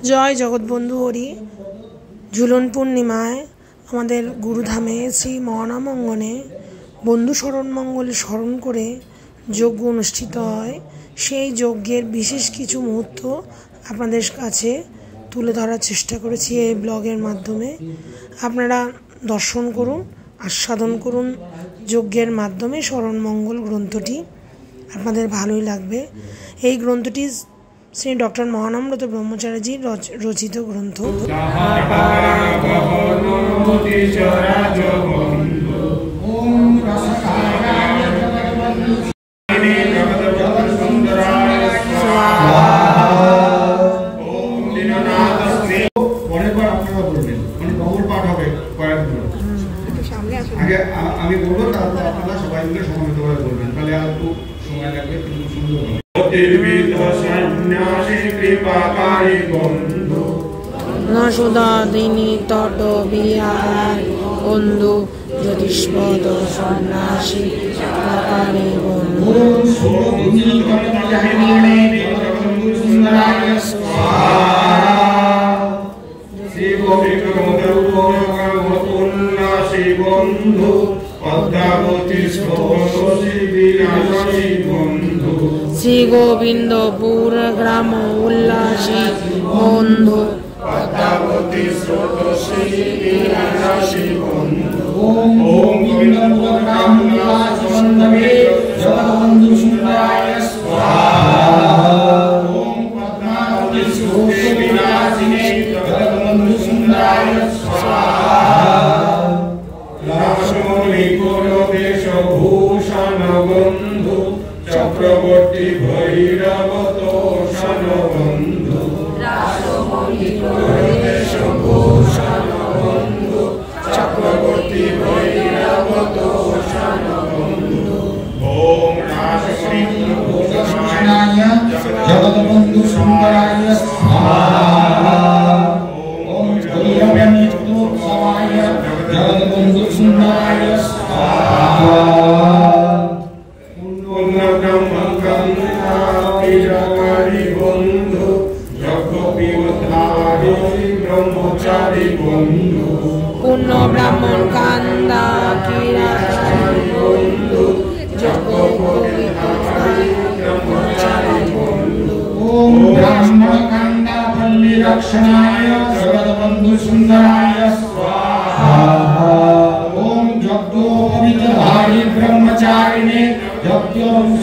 জয় জগৎবন্ধু হরি। ঝুলন পূর্ণিমায় আমাদের গুরুধামে শ্রী মহানাম অঙ্গনে বন্ধু স্মরণ মঙ্গলে স্মরণ করে যজ্ঞ অনুষ্ঠিত হয়। সেই যজ্ঞের বিশেষ কিছু মুহূর্ত আপনাদের কাছে তুলে ধরার চেষ্টা করেছি এই ব্লগের মাধ্যমে। আপনারা দর্শন করুন, আস্বাদন করুন যজ্ঞের মাধ্যমে। স্মরণ মঙ্গল গ্রন্থটি আপনাদের ভালোই লাগবে। এই গ্রন্থটি শ্রী ডক্টর মহানামব্রত ব্রহ্মচারীজির রচিত গ্রন্থ। আমি বলবো, তারপর আপনারা সবাই মিলে সমবেত করে বলবেন, তাহলে আর একটু সময় লাগবে, কিন্তু সুন্দর হবে। সন্ন্যাসী কৃপাকারী বন্ধু সুদাদিনী তট বিহার বন্ধু জ্যোতিষ্পদ সন্ন্যাসী কৃপাকারী বন্ধু। বন্ধু পদ্মাবতী বন্ধু শ্রী গোবিন্দপুর গ্রাম উল্লাসী বন্ধু পদ্মাবতী বন্ধু। ওম গোবিন্দপুর গ্রাম উল্লাসী বন্ধবে জগৎবন্ধু সুন্দরায় স্বাহা। ওম পদ্মাবতী বিনাশিনে জগৎবন্ধু সুন্দরায় স্বাহা। ভূষণ বন্ধু চক্রবর্তী ভৈরব তোষণ বন্ধু ভূষণ বন্ধু চক্রবর্তী ভৈরব তোষণ বন্ধু। ওম রাজকৃষ্ণায় জগৎবন্ধু সুন্দরায় স্বাহা। ওম জগৎবন্ধু জগৎবন্ধু সুন্দরায় স্বাহা। বন্ধু যজ্ঞ ব্রহ্মচারী বন্ধু পূর্ণ ব্রাহ্মণ কান্দা কিরাচারী বন্ধু যজ্ঞ ব্রহ্মচারী বন্ধু। ওম ব্রাহ্মণ কান্দা পল্লী রক্ষণায় জগৎবন্ধু সুন্দরায় স্বাহা। ওম যজ্ঞ পবিত্রধারী ব্রহ্মচারিণে যজ্ঞ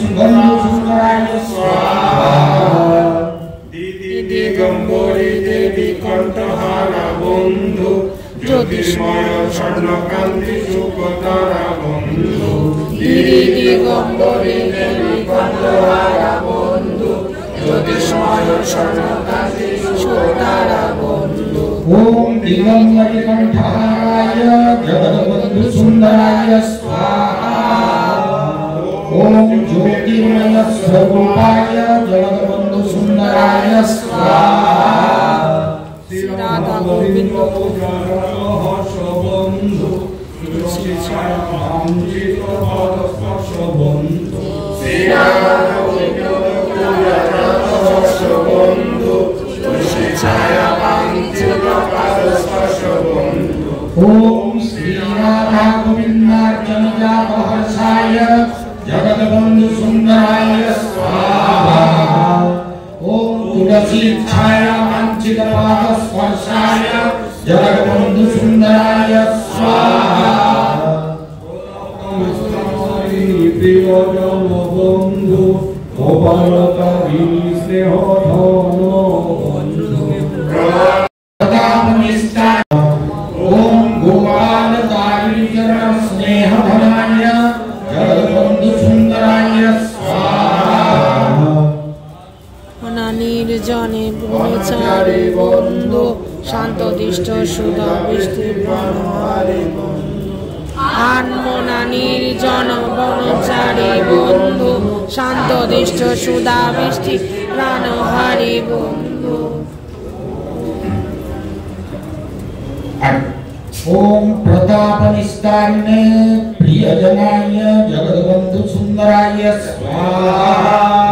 বন্ধু সুন্দরায় স্বাহা। দিগম্বরী দেবী কণ্ঠহারা বন্ধু জ্যোতিষ্ময় স্বর্ণকান্তি সুকতারা বন্ধু দিগম্বরী দেবী কণ্ঠহারা বন্ধু জ্যোতিষ্ময় স্বর্ণকান্তি সুকতারা বন্ধু। ওম দিগম্বরী কণ্ঠহারায় জগৎবন্ধু সুন্দরায় স্বাহা। ওম জ্যোতির্ময় স্বরূপায় জগৎবন্ধু সুন্দরায় স্বাহা। শ্রী রাধা গোবিন্দ হর্ষ বন্ধু বন্ধু শ্রী রাধা গোবিন্দ হর্ষ বন্ধু ছায়া বাঞ্ছিত পাদস্পর্শ বন্ধু। ওম শ্রী রাধা গোবিন্দার্চন হর্ষায় জগৎবন্ধু সুন্দরায় স্বাহা। ওম তুলসী ছায়া বাঞ্ছিত পাদস্পর্শায় জগৎবন্ধু সুন্দরায় স্বাহা। প্রিয়তম বন্ধু গোপালকারী স্নেহ ধন বন্ধু ওম গোপালকারী চরণ স্নেহ ধনায় জগৎবন্ধু সুন্দরায় স্বাহা। নির্জনে ব্রহ্মচারী বন্ধু শান্তদিষ্ট সুধা বৃষ্টি প্রাণহারী বন্ধু। আনমনা নির্জন ব্রহ্মচারী বন্ধু শান্তদিষ্ট সুধা বৃষ্টি প্রাণহারী বন্ধু। ओम प्रताप निस्तारिणे प्रियजनाय जगद्बंधु सुंदराय स्वाहा।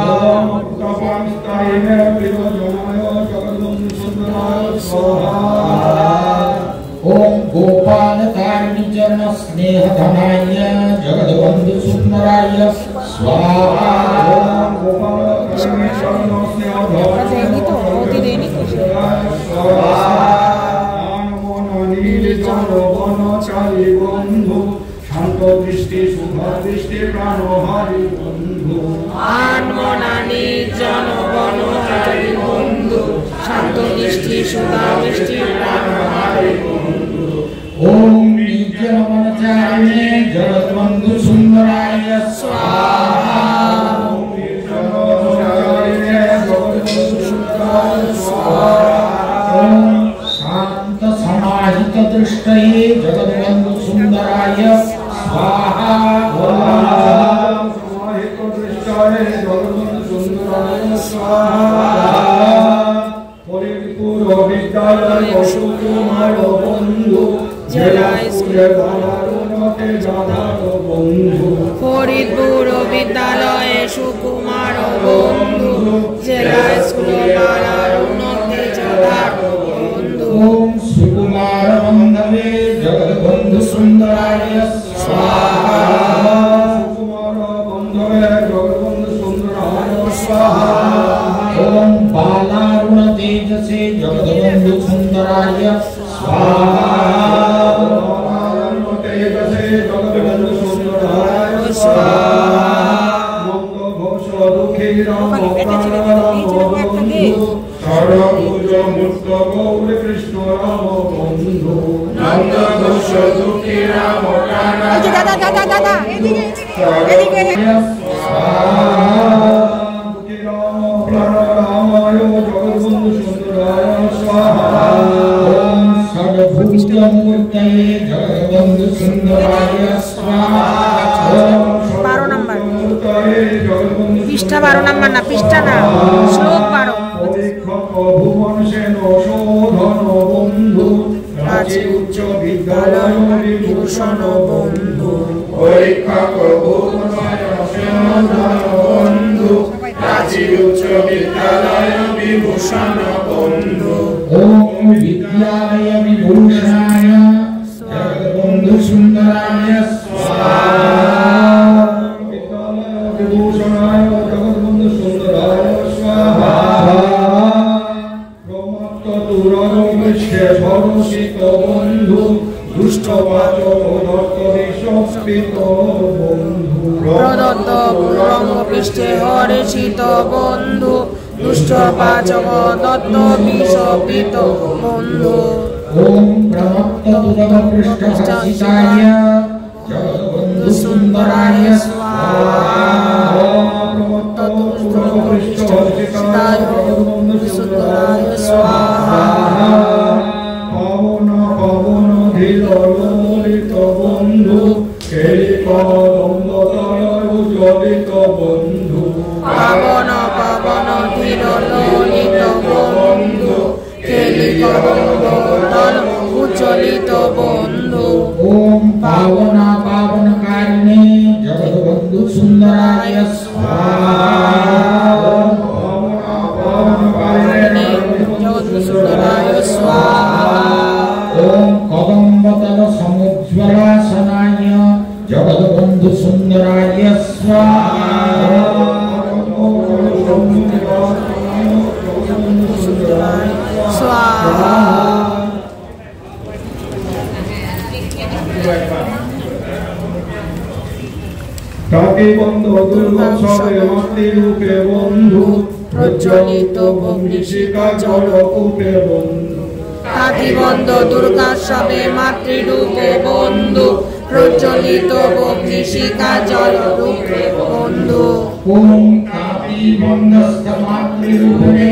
ओम प्रताप निस्तारिणे प्रियजनाय जगद्बंधु ओम गोपाल तारिणी चरण स्नेह धनाय जगद्बंधु सुंदराय स्वाहा। ओम गोपाल तारिणी चरण स्नेह धनाय स्वाहा। बंधु शांत दृष्टि शुभ दृष्टि प्राणहारी बंधु आनमनानी जन बनहारी बंधु शांत दृष्टि सुधा दृष्टि प्राणहारी बंधु। ओम निर्जनमनचारिणे जगद्बंधु सुंदराय स्वाहा। ओम निर्जनमनचारिणे जगद्बंधु सुंदराय स्वाहा। ओम शांत समाहित दृष्टये जगद्बंधु सुंदराय स्वाहा। ओम समाहित दृष्टये जगद्बंधु सुंदराय स्वाहा। परिपूर्ण विद्यालय सुकुमार बंधु जला स्कूले बालारुणते जाधार बंधु। फरीदपुर विद्यालय सुकुमार बंधु जला स्कूले बालारुणते जाधार बंधु। ओम सुकुमार बंधवे जगद्बंधु सुंदराय स्वाहा। सुकुमार बंधवे जगद्बंधु सुंदराय स्वाहा। ओम बालारुण तेजसे जगद्बंधु सुंदराय स्वाहा। बालारुण तेजसे जगद्बंधु सुंदराय स्वाहा। मंद घोष दुखी राम बंधु सर्वभुज मुक्त गौर कृष्ण राम बंधु। नंद घोष दुखी राम दादा दादा दादा एदिके एदिके जगद्बंधु सुंदराय स्वाहा। ओम सर्वभूतमूर्तये जगद्बंधु सुंदराय स्वाहा। 12 नंबर पृष्ठा 12 नंबर ना पृष्ठा ना श्लोक 12। भुवन सेन शोधन बंधु राजी उच्च विद्यालय विभूषण बंधु। परीक्षक भुवन सेन बंधु राजी उच्च विद्यालय विभूषण बंधु। ओम विद्यालय विभूषणाय जगद्बंधु सुंदराय स्वाहा। विद्यालय विभूषणाय जगद्बंधु सुंदराय स्वाहा। प्रमत्त दुरागमस्य भरसित बंधु दुष्ट वाचक दत्त विषपित बंधु। प्रदत्त पुरंग पृष्ठे हर्षित बंधु दुष्ट वाचक दत्त विषपित बंधु। ओम प्रमत्त दुर्ग पृष्ठ हर्षिताय जगद्बंधु सुंदराय स्वाहा। प्रमत्त दुर्ग पृष्ठ हर्षिताय जगद्बंधु सुंदराय स्वाहा। पवन पवन धीर ललित बंधु केलिकदंडतय उज्ज्वलित बंधु। पवन पवन धीर ललित बंधु केलिकदंडतय उज्ज्वलित बंधु। ओम पावन पावनकारिणे जगद्बंधु सुंदराय स्वाहा। जगद्बंधु सुंदराय स्वाहा। ओम कदम्बतल समुज्ज्वलासनाय जगद्बंधु सुंदराय स्वाहा। स्वाहा। তাকে বন্ধ দুর্গোৎসবে মাতৃরূপে বন্ধু প্রজ্বলিত বহ্নিশিখা জলকূপে বন্ধু। আদিবন্ধ দুর্গোৎসবে মাতৃরূপে বন্ধু প্রজ্বলিত বহ্নিশিখা জলরূপে বন্ধু। ওম কাপি বন্ধস্থ মাতৃরূপে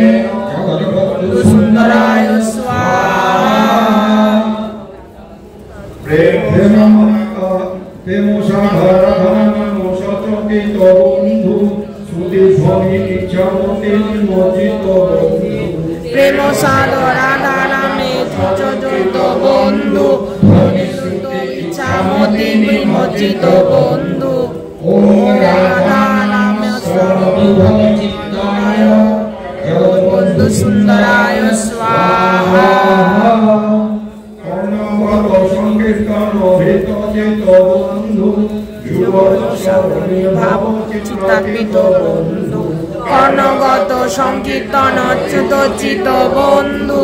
জগদ্বন্ধু সুন্দরায় स्वाहा। প্রেম সাগর ধন সচকিত বন্ধু শ্রুতি ধ্বনি ইচ্ছামতি নিমজ্জিত বন্ধু। প্রেম সাগর রাধা নামে চঞ্চল বন্ধু ধ্বনি শ্রুতি ইচ্ছামতি নিমজ্জিত বন্ধু। ওম রাধা নাম সর্ববিধ চিত্তায় জগদ্বন্ধু सुंदराय स्वाहा। সংকীর্তন অচ্যুত চিত বন্ধু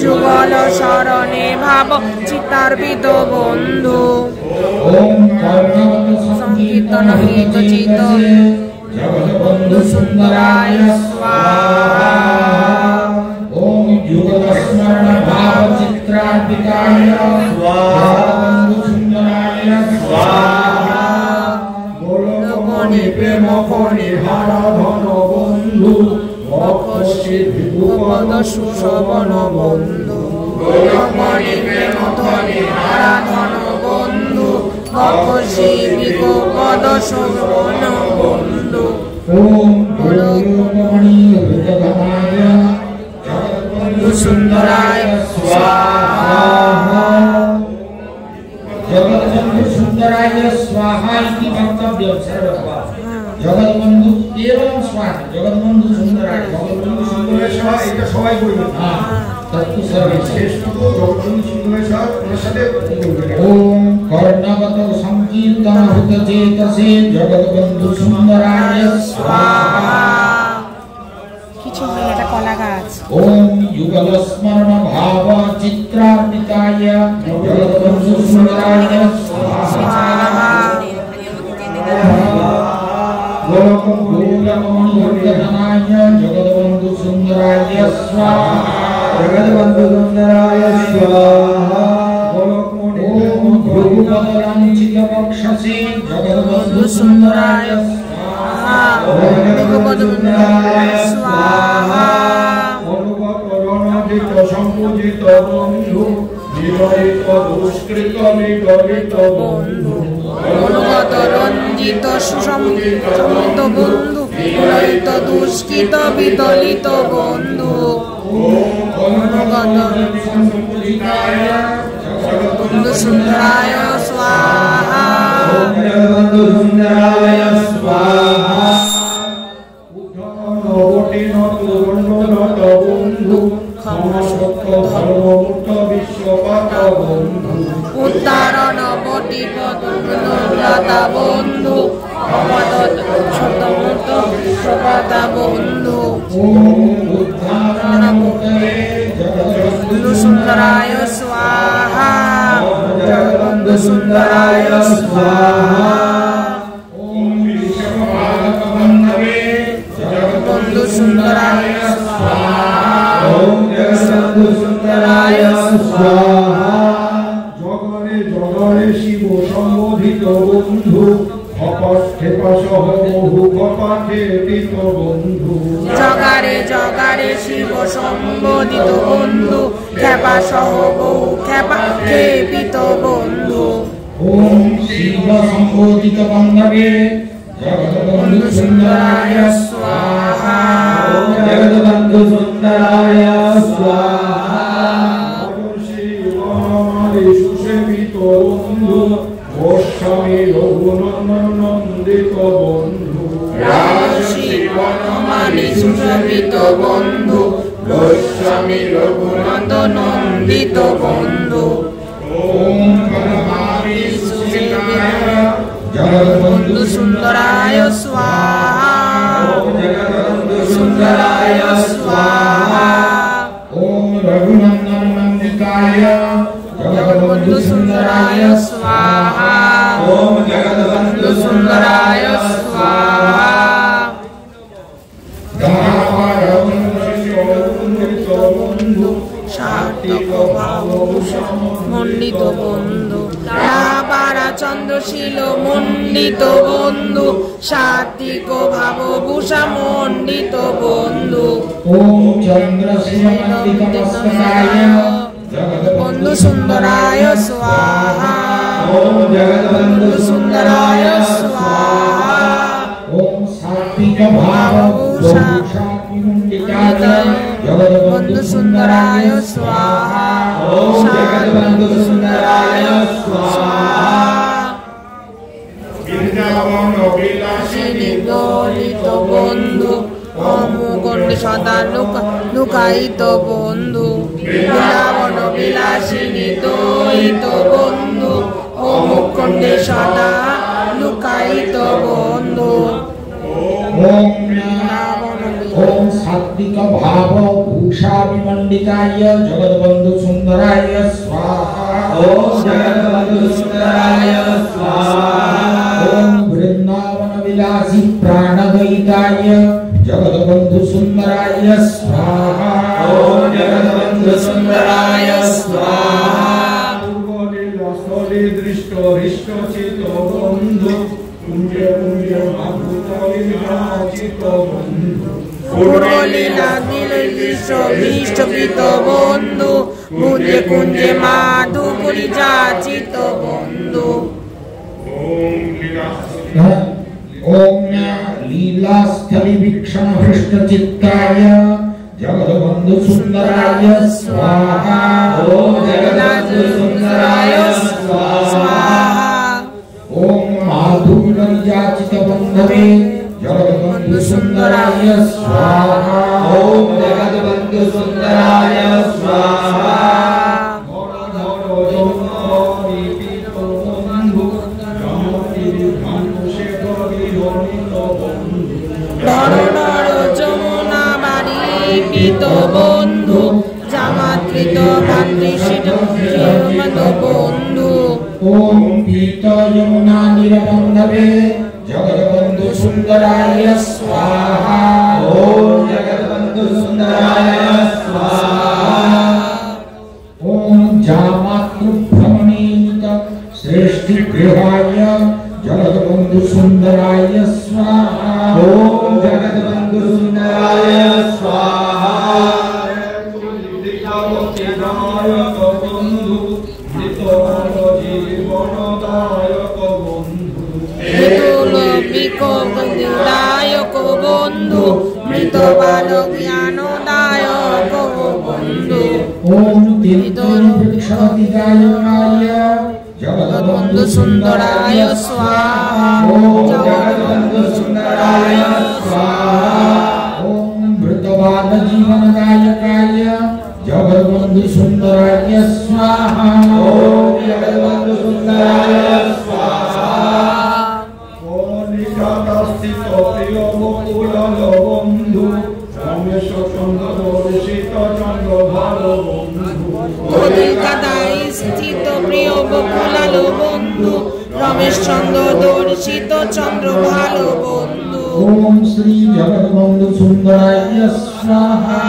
যুগল শরণে ভাব চিত্তার্পিত বন্ধু সংকীর্তন হিত চিত বন্ধু সুন্দরায় স্বাহা ওম যুগলস্মরণ ভাব চিত্রার্পিতায় স্বাহা বন্ধু সুন্দরায় স্বাহা গোলকমণি প্রেম ফণি হার ধন বন্ধু মক্ষশ্রী বিভুপদ সুশোভন বন্ধু গোলকমণি প্রেম ফণি হার ধন বন্ধু মক্ষশ্রী বিভুপদ সুশোভন বন্ধু ওম গোলকমণি হৃদয়ধনায় বন্ধু সুন্দরায় স্বাহা জগৎবন্ধু সুন্দরায় স্বাহা ইতি বক্তব্য সর্বদা জগৎবন্ধু কেবল স্বাহা জগৎবন্ধু সুন্দরায় জগৎবন্ধু সুন্দরায় স্বাহা এটা সবাই বলবে হ্যাঁ তত্ত্ব সর্বশ্রেষ্ঠ জগৎবন্ধু সুন্দরের স্বাহা ওনার সাথে বলবে ওম কর্ণগত সংকীর্তন হুত চেতসে জগৎবন্ধু সুন্দরায় স্বাহা কিছু হয় এটা কলা গাছ ওম যুগল স্মরণ ভাব চিত্রার্পিতায় জগৎবন্ধু সুন্দরায় স্বাহা গোলকমণি হৃদয়ধনায় জগৎবন্ধু সুন্দরায় স্বাহা জগৎবন্ধু সুন্দরায় স্বাহা গোলকমণি ভৃগুপদ লাঞ্ছিত বক্ষসে জগৎবন্ধু সুন্দরায় স্বাহা ভৃগুপদ সুন্দরায় স্বাহা অনুপকরণজিত সংপূজিত বন্ধু নিগরিত দুষ্কৃত নিগরিত বন্ধু অনুগত রঞ্জিত সুসম্মিত বন্ধু বিরহিত দুষ্কৃত বিদলিত বন্ধু অনুগত বন্ধু সুন্দরায় স্বাহা জগৎবন্ধু সুন্দরায় স্বাহা নবটিনত গণ্ডনত বন্ধু সমসত্য ধর্মমূর্ত বিশ্বপাত বন্ধু উত্তারণ বটিপদা বন্ধু অপদত প্রপাতা বন্ধু বন্ধু সুন্দরায় স্বাহা বন্ধু সুন্দরায় স্বাহা বন্ধু সুন্দরায় সুন্দরায় জগরে জগরে শিব সম্বোধিত বন্ধু অপক্ষেপা সহ বহু কপাঠে পিত বন্ধু জগারে জগারে শিব সম্বোধিত বন্ধু খেপা সহ বহু খেপা খেপিত বন্ধু ওম শিব সম্বোধিত বান্ধবে জগৎবন্ধু সুন্দরায় স্বাহা জগৎবন্ধু সুন্দরায় স্বাহা শিবমারি সুসেবিত বন্ধু গোস্বামী রঘুনন্দন নন্দিত বন্ধু শিবনমানি সুশোভিত বন্ধু গোস্বামী রঘুনাথ নন্দিত বন্ধু ওম পরমারি সুসেবিত বন্ধু সুন্দরায় স্বাহা জগৎবন্ধু সুন্দরায় স্বাহা ওম রঘুনন্দন নন্দিতায় জগৎবন্ধু সুন্দরায় স্বাহা ওম জগৎবন্ধু সুন্দরায় স্বাহা বন্ধু সার্থক ভাবভূষণ মণ্ডিত বন্ধু রাবারা চন্দ্রশীল মণ্ডিত বন্ধু সাত্বিক ভাবভূষা মণ্ডিত বন্ধু ওম চন্দ্রশীলমন্ডিত মস্তকায় বন্ধু সুন্দরায় স্বাহা ওম জগৎবন্ধু সুন্দরায় স্বাহা ওম সাত্বিক ভাবভূষা বিমণ্ডিতায় বন্ধু সুন্দরায় স্বাহা ওম জগৎবন্ধু সুন্দরায় স্বাহা বৃন্দাবন বিলাসিনী দলিত বন্ধু অমুকণ্ডে সদা লুকায়িত বন্ধু বৃন্দাবন বিলাসিনী দলিত বন্ধু অমুকণ্ডে সদা লুকায়িত বন্ধু ওম বৃন্দাবন ওম सात्विक भाव भूषा विमंडिताय जगद्बंधु सुंदराय स्वाहा ओम जगद्बंधु सुंदराय स्वाहा ओम वृंदावन विलासी प्राणद्वैताय जगद्बंधु सुंदराय स्वाहा ओम जगद्बंधु सुंदराय स्वाहा दृष्टो हृष्ट चितो बंधु कुंजे कुंजे चितो बंधु पुरोलीला नीलदृष्टो भीष्ट पितो बंधु कुंजे कुंजे माधुकुरी चितो बंधु ओम लीलास्थली वीक्षण हृष्ट चित्ताय जगद्बंधु सुंदराय स्वाहा ओम जगद्बंधु सुंदराय स्वाहा ओम माधुरी जाचित बंधवे जगद्बंधु सुंदराय स्वाहा ओम जगद्बंधु सुंदराय स्वाहा পিতো বন্ধু জামাতৃত ভাতৃষিত বন্ধু ओम पीत यमुना निरबंधवे जगद्बंधु सुंदराय स्वाहा ओम जगद्बंधु सुंदराय स्वाहा ओम जामातृ भ्रमणीत श्रेष्ठी गृहाय जगद्बंधु सुंदराय स्वाहा ओम जगद्बंधु सुंदराय स्वाहा দায়ক বন্ধু মৃত বালক জ্ঞানদায়ক বন্ধু ओम तीर्थवृक्षाय जगद्बंधु सुंदराय स्वाहा ओम जगद्बंधु सुंदराय स्वाहा ओम मृतवाद जीवनदायकाय जगद्बंधु सुंदराय स्वाहा ओम जगद्बंधु सुंदराय स्वाहा স্থিত প্রিয় বকুলাল বন্ধু রমেশ চন্দ্র দর্শিত চন্দ্র ভালো বন্ধু ओम श्री जगद्बंधु सुंदराय स्वाहा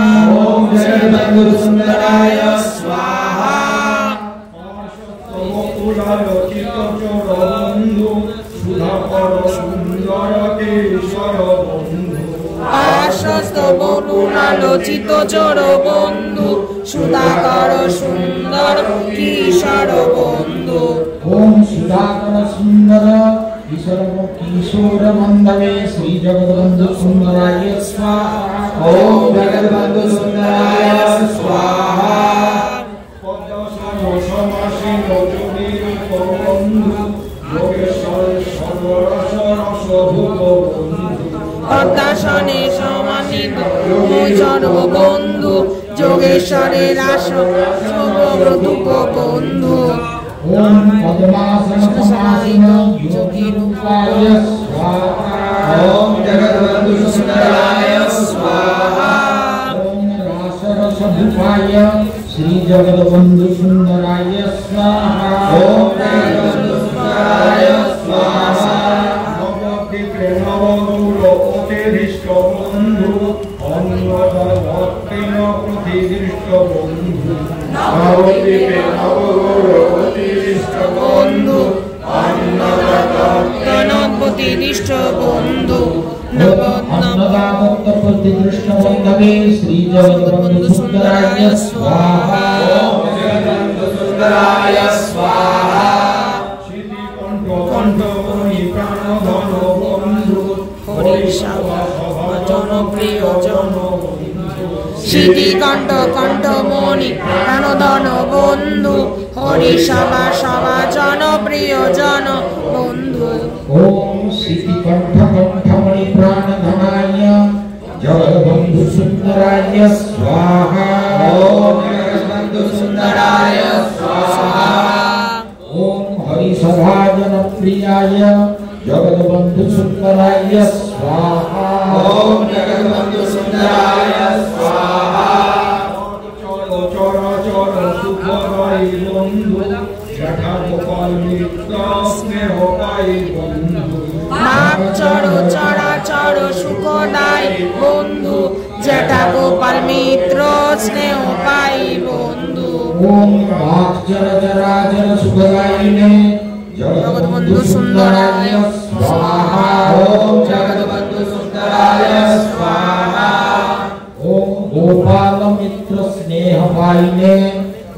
ओम जगद्बंधु सुंदराय स्वाहा আশ্বস্ত বলুনালোচিত চোর বন্ধু সুধাকর সুন্দর কিশোর বন্ধু ओम सुधाकर सुंदर किशोर बंधवे श्री जगद्बंधु सुंदराय स्वाहा ओम जगद्बंधु सुंदराय स्वाहा পদ্মাসনে সমানিত সর্ববন্ধু যোগেশ্বরের আসন শুভব্রতুপ বন্ধু ओम पद्मासन समासीन योगी रूपाय स्वाहा ओम जगद्बंधु सुंदराय स्वाहा ओम रासरस भूपाय श्री जगद्बंधु सुंदराय स्वाहा ओम जगद्बंधु सुंदराय स्वाहा বন্ধু অন্নদাতৃষ্ট বন্ধু अन्नदातत्व प्रतिदृष्ट बंधवे श्री जगद्बंधु सुंदराय स्वाहा ओम जगद्बंधु सुंदराय स्वाहा জনপ্রিয় সিদ্ধিকণ্ঠ কণ্ঠমণি প্রাণধন বন্ধু হরিসভা সভা জনপ্রিয় জন বন্ধু ओम श्रीकंठ कंठमणि प्राणधनाय जगद्बंधु सुंदराय स्वाहा ओम जगद्बंधु सुंदराय स्वाहा ओम हरिसभा जनप्रियाय जगद्बंधु सुंदराय स्वाहा ओम जगद्बंधु सुंदराय চরাচর সুখদায়ী বন্ধু যথা গোপাল মিত্র স্নেহ পাই বন্ধু মাগ চরাচর সুখদায়ী বন্ধু জটা গোপাল মিত্র স্নেহ পাই বন্ধু। ওম মাগ চরাচর সুখদায়িনে জগৎবন্ধু সুন্দরায় স্বাহা। ওম জগৎবন্ধু সুন্দরায় স্বাহা। ওম গোপাল মিত্র স্নেহ পাইনে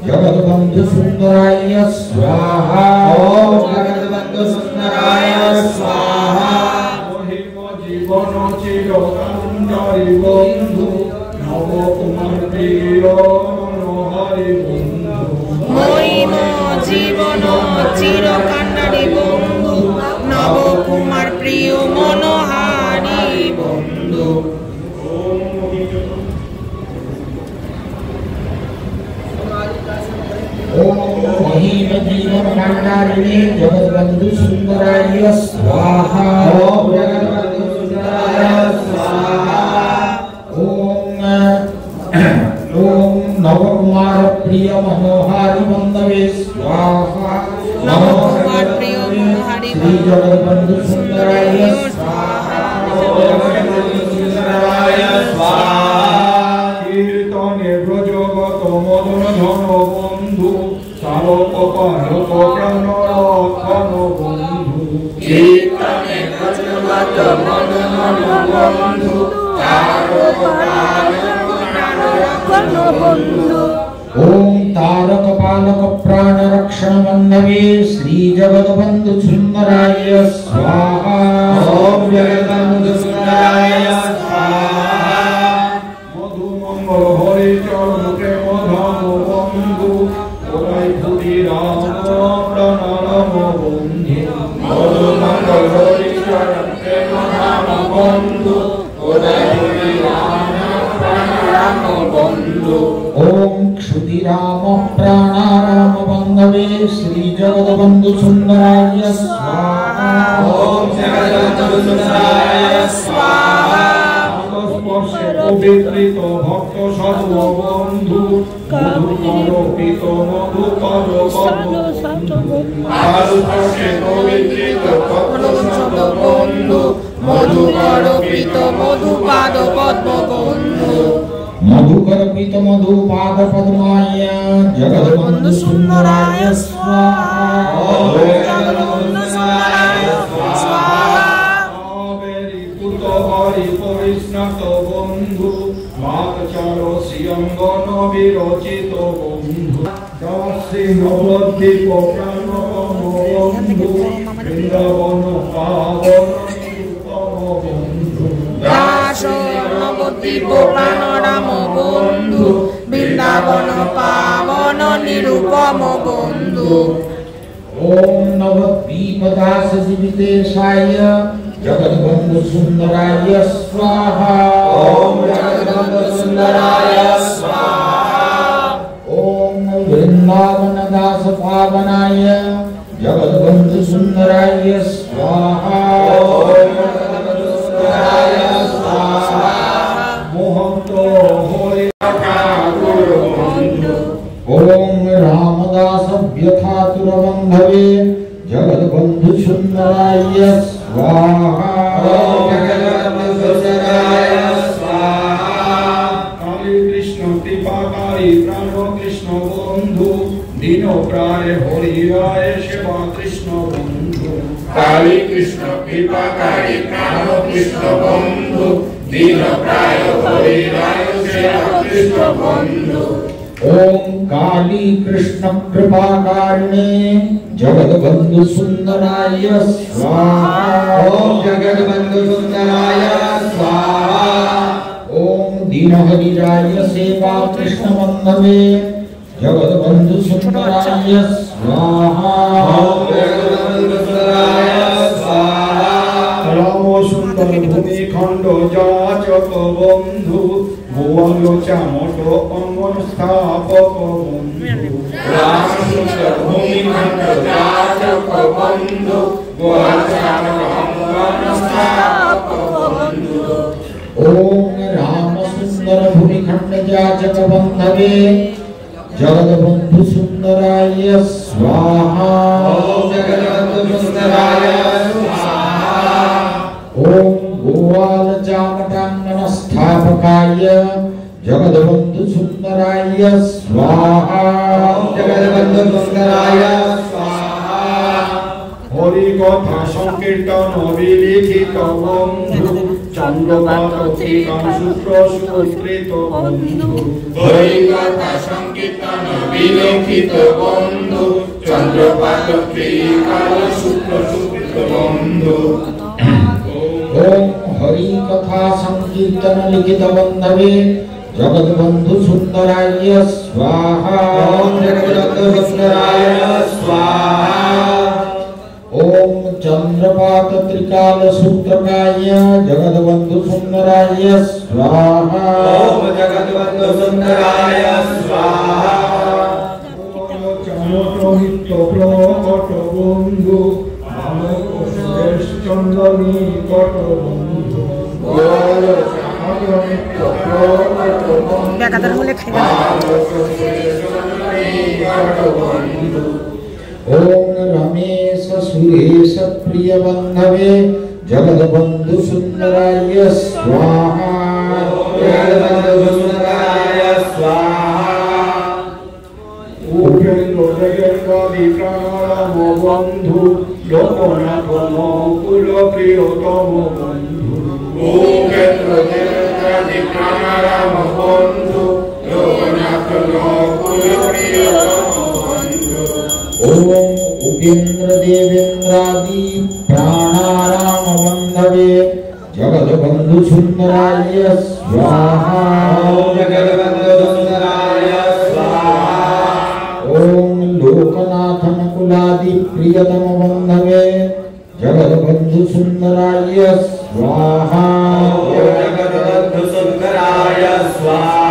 জগৎবন্ধু সুন্দরায় স্বাহা। ওম জগৎবন্ধু সুন্দরায় স্বাহা। মহিম জীবন চিরকান্ডারি বন্ধু নব কুমার প্রিয় মনোহারি বন্ধু। মহিম জীবন চিরকান্ডারি বন্ধু নব কুমার প্রিয় মনোহারি বন্ধু। ओम महीम जीवन भंडारिणे जगद्बंधु सुंदराय स्वाहा। ओम जगद्बंधु सुंदराय स्वाहा। ओम नवकुमार प्रिय मनोहारी बंधवे स्वाहा। नवकुमार प्रिय मनोहारी श्री जगद्बंधु सुंदराय स्वाहा। जगद्बंधु सुंदराय स्वाहा। कीर्तने ब्रजगत मदन धन बंधु सारक पारक प्राण रक्षण बंधु। कीर्तने ब्रजगत मदन धन बंधु सारक पारक प्राण रक्षण बंधु। ओम तारक पालक प्राण रक्षण बंधवे श्री जगद्बंधु सुंदराय स्वाहा। ओम जगद्बंधु सुंदराय स्वाहा। मधुमंगल हरि चरण प्रेम धाम बंधु ओराई भूरि राम प्राण राम बंधु। मधुमंगल हरि चरण प्रेम धाम बंधु ओराई भूरि राम प्राण राम बंधु। ओम क्षुदिराम प्राणाराम बंधवे श्री जगद्बंधु सुंदराय स्वाहा। ओम जगद्बंधु सुंदराय स्वाहा। स्पर्शे पवित्रित भक्त साधु बंधु मधुकरोपित मधुकर स्पर्शे पवित्रित भक्त साधु बंधु मधुकरोपित मधुपाद पद्म बंधु। मधुकर्पित मधुपाद पद्माय जगद्बंधु सुंदराय स्वाहा। ओम जगद्बंधु सुंदराय स्वाहा। कावेरी पुत हरि परिस्नात बंधु वाक्चार श्रियंगन विरचित बंधु। दासी नवद्वीप प्राणतम बंधु वृंदावन पावन निरुपम बंधु। नवद्वीप प्राणराम बंधु বৃন্দাবন পাবন নিরূপম বন্ধু। ओम नवद्वीप दास जीवितेशाय जगद्बंधु सुंदराय स्वाहा। ओम जगद्बंधु सुंदराय स्वाहा। ओम वृंदावन दास पावनाय जगद्बंधु सुंदराय स्वाहा। ओम जगद्बंधु सुंदराय स्वाहा। मोहंत होय ठाकुर बंधु। ओम रामदास व्यथातुर बंधवे जगद्बंधु सुंदराय स्वाहा। ओम जगद्बंधु सुंदराय स्वाहा। काली कृष्ण कृपाकारी प्राण कृष्ण बंधु दीन प्राय हरिराय सेवा कृष्ण बंधु। काली कृष्ण कृपाकारी प्राण कृष्ण बंधु दीन प्राय हरिराय सेवा कृष्ण बंधु। ओम काली कृष्ण कृपाकारिणे जगद्बंधु सुंदराय स्वाहा। ओम जगद्बंधु सुंदराय स्वाहा। ओम दीनहरिराय सेवा कृष्ण बंधवे जगद्बंधु सुंदराय स्वाहा। ओम जगद्बंधु सुंदराय स्वाहा। राम सुंदर भूमिखंड जाचक बंधु गोवाल चामट अंगन स्थापक बंधु। राम सुंदर भूमिखंड जाचक बंधु गोवाल चामट अंगन स्थापक बंधु। ओम राम सुंदर भूमिखंड जाचक बंधवे जगद्बन्धु सुन्दराय स्वाहा ओम जगद्बन्धु सुन्दराय स्वाहा ओम गोवाल चामटांगन स्थापकाय जगद्बन्धु सुन्दराय स्वाहा ओम जगद्बन्धु सुन्दराय स्वाहा हरि कथा संकीर्तन अभिलिखित बंधु चंद्रपात ত্রিকান সূত্র সুকৃত বন্ধু हरि कथा संकीर्तन विलिखित बंधु चंद्रपात ত্রিকান সূত্র সুকৃত बंधु ओम हरि कथा संकीर्तन लिखित बंधवे जगद्बन्धु सुन्दराय स्वाहा ओम जगद्बन्धु सुन्दराय स्वाहा ओम चंद्रपात त्रिकाल सूत्रकाय जगद्बन्धु सुन्दराय स्वाहा ओम जगद्बन्धु सुन्दराय स्वाहा चमत्कृत प्रकट बंधु मानव सुरेश चंदनी कट बंधु বেকাতার হলে খেয়ে ओम रमेश सुरेश प्रिय बंधवे जगद्बन्धु सुन्दराय स्वाहा जगद्बन्धु सुन्दराय स्वाहा उपेन्द्र जगन्नाथी प्राणायाम बंधु लोकनाथ कुल प्रियतम बंधु उपेन्द्र जगन्नाथी प्राणायाम बंधु लोकनाथ कुल प्रियतम बंधु ओम उपेन्द्र देवेन्द्रादि प्राणाराम बंधवे जगद्बन्धु सुन्दराय स्वाहा ओम जगद्बन्धु सुन्दराय स्वाहा ओम लोकनाथ कुलादि प्रियतम बंधवे जगद्बन्धु सुन्दराय स्वाहा ओम जगद्बन्धु सुन्दराय स्वाहा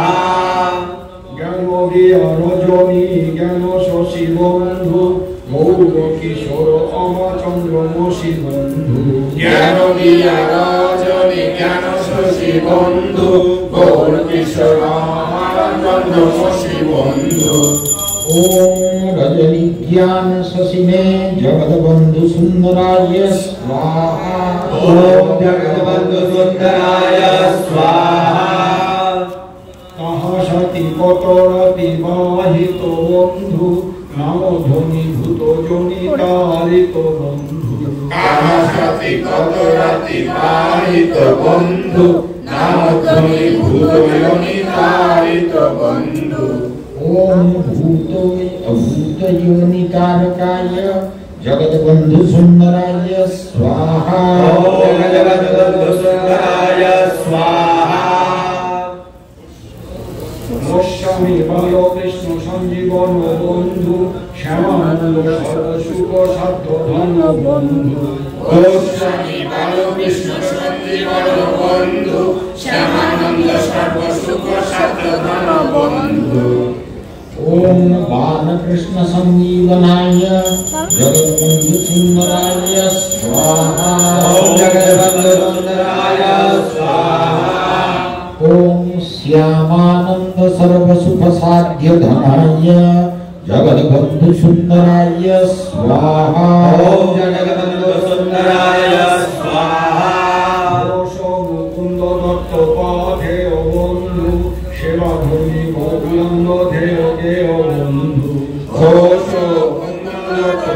ज्ञानोदय रजनी ज्ञान शशि बंधु गौर किशोर अमचंद्र मसी बंधु ज्ञान दिया रजनी ज्ञान शशि बंधु गौर किशोर आनंद शशि बंधु ओम रजनी ज्ञान शशिने जगद्बन्धु सुन्दराय स्वाहा ओम जगद्बन्धु सुन्दराय स्वाहा कहा सती कतरति बाहित बंधु नाम ध्वनि भूत जनितारित बंधु कामसति कतराति पाहित बंधु नाम ध्वनि भूत योनितारित बंधु ओम भूत योनिकारकाय जगद्बन्धु सुन्दराय स्वाहा ओम जगद्बन्धु सुन्दराय स्वाहा गोस्वामी बालकृष्ण संजीवन बंधु श्यामानंद सर्वसुख साध्य धन बंधु गोस्वामी बालकृष्ण संजीवन बंधु श्यामानंद सर्वसुख साध्य धन बंधु ओम बालकृष्ण संजीवनाय जगद्बन्धु सुन्दराय स्वाहा ओम जगद्बन्धु सुन्दराय स्वाहा ओम श्यामानंद सर्वसुख साध्य धनाय जगद्बन्धु सुन्दराय स्वाहा ओम जगद्बन्धु सुन्दराय स्वाहा मुकुंद दत्त पाधेय बंधु सेवा धनी गोविंद धेय गेय बंधु घोष कुंद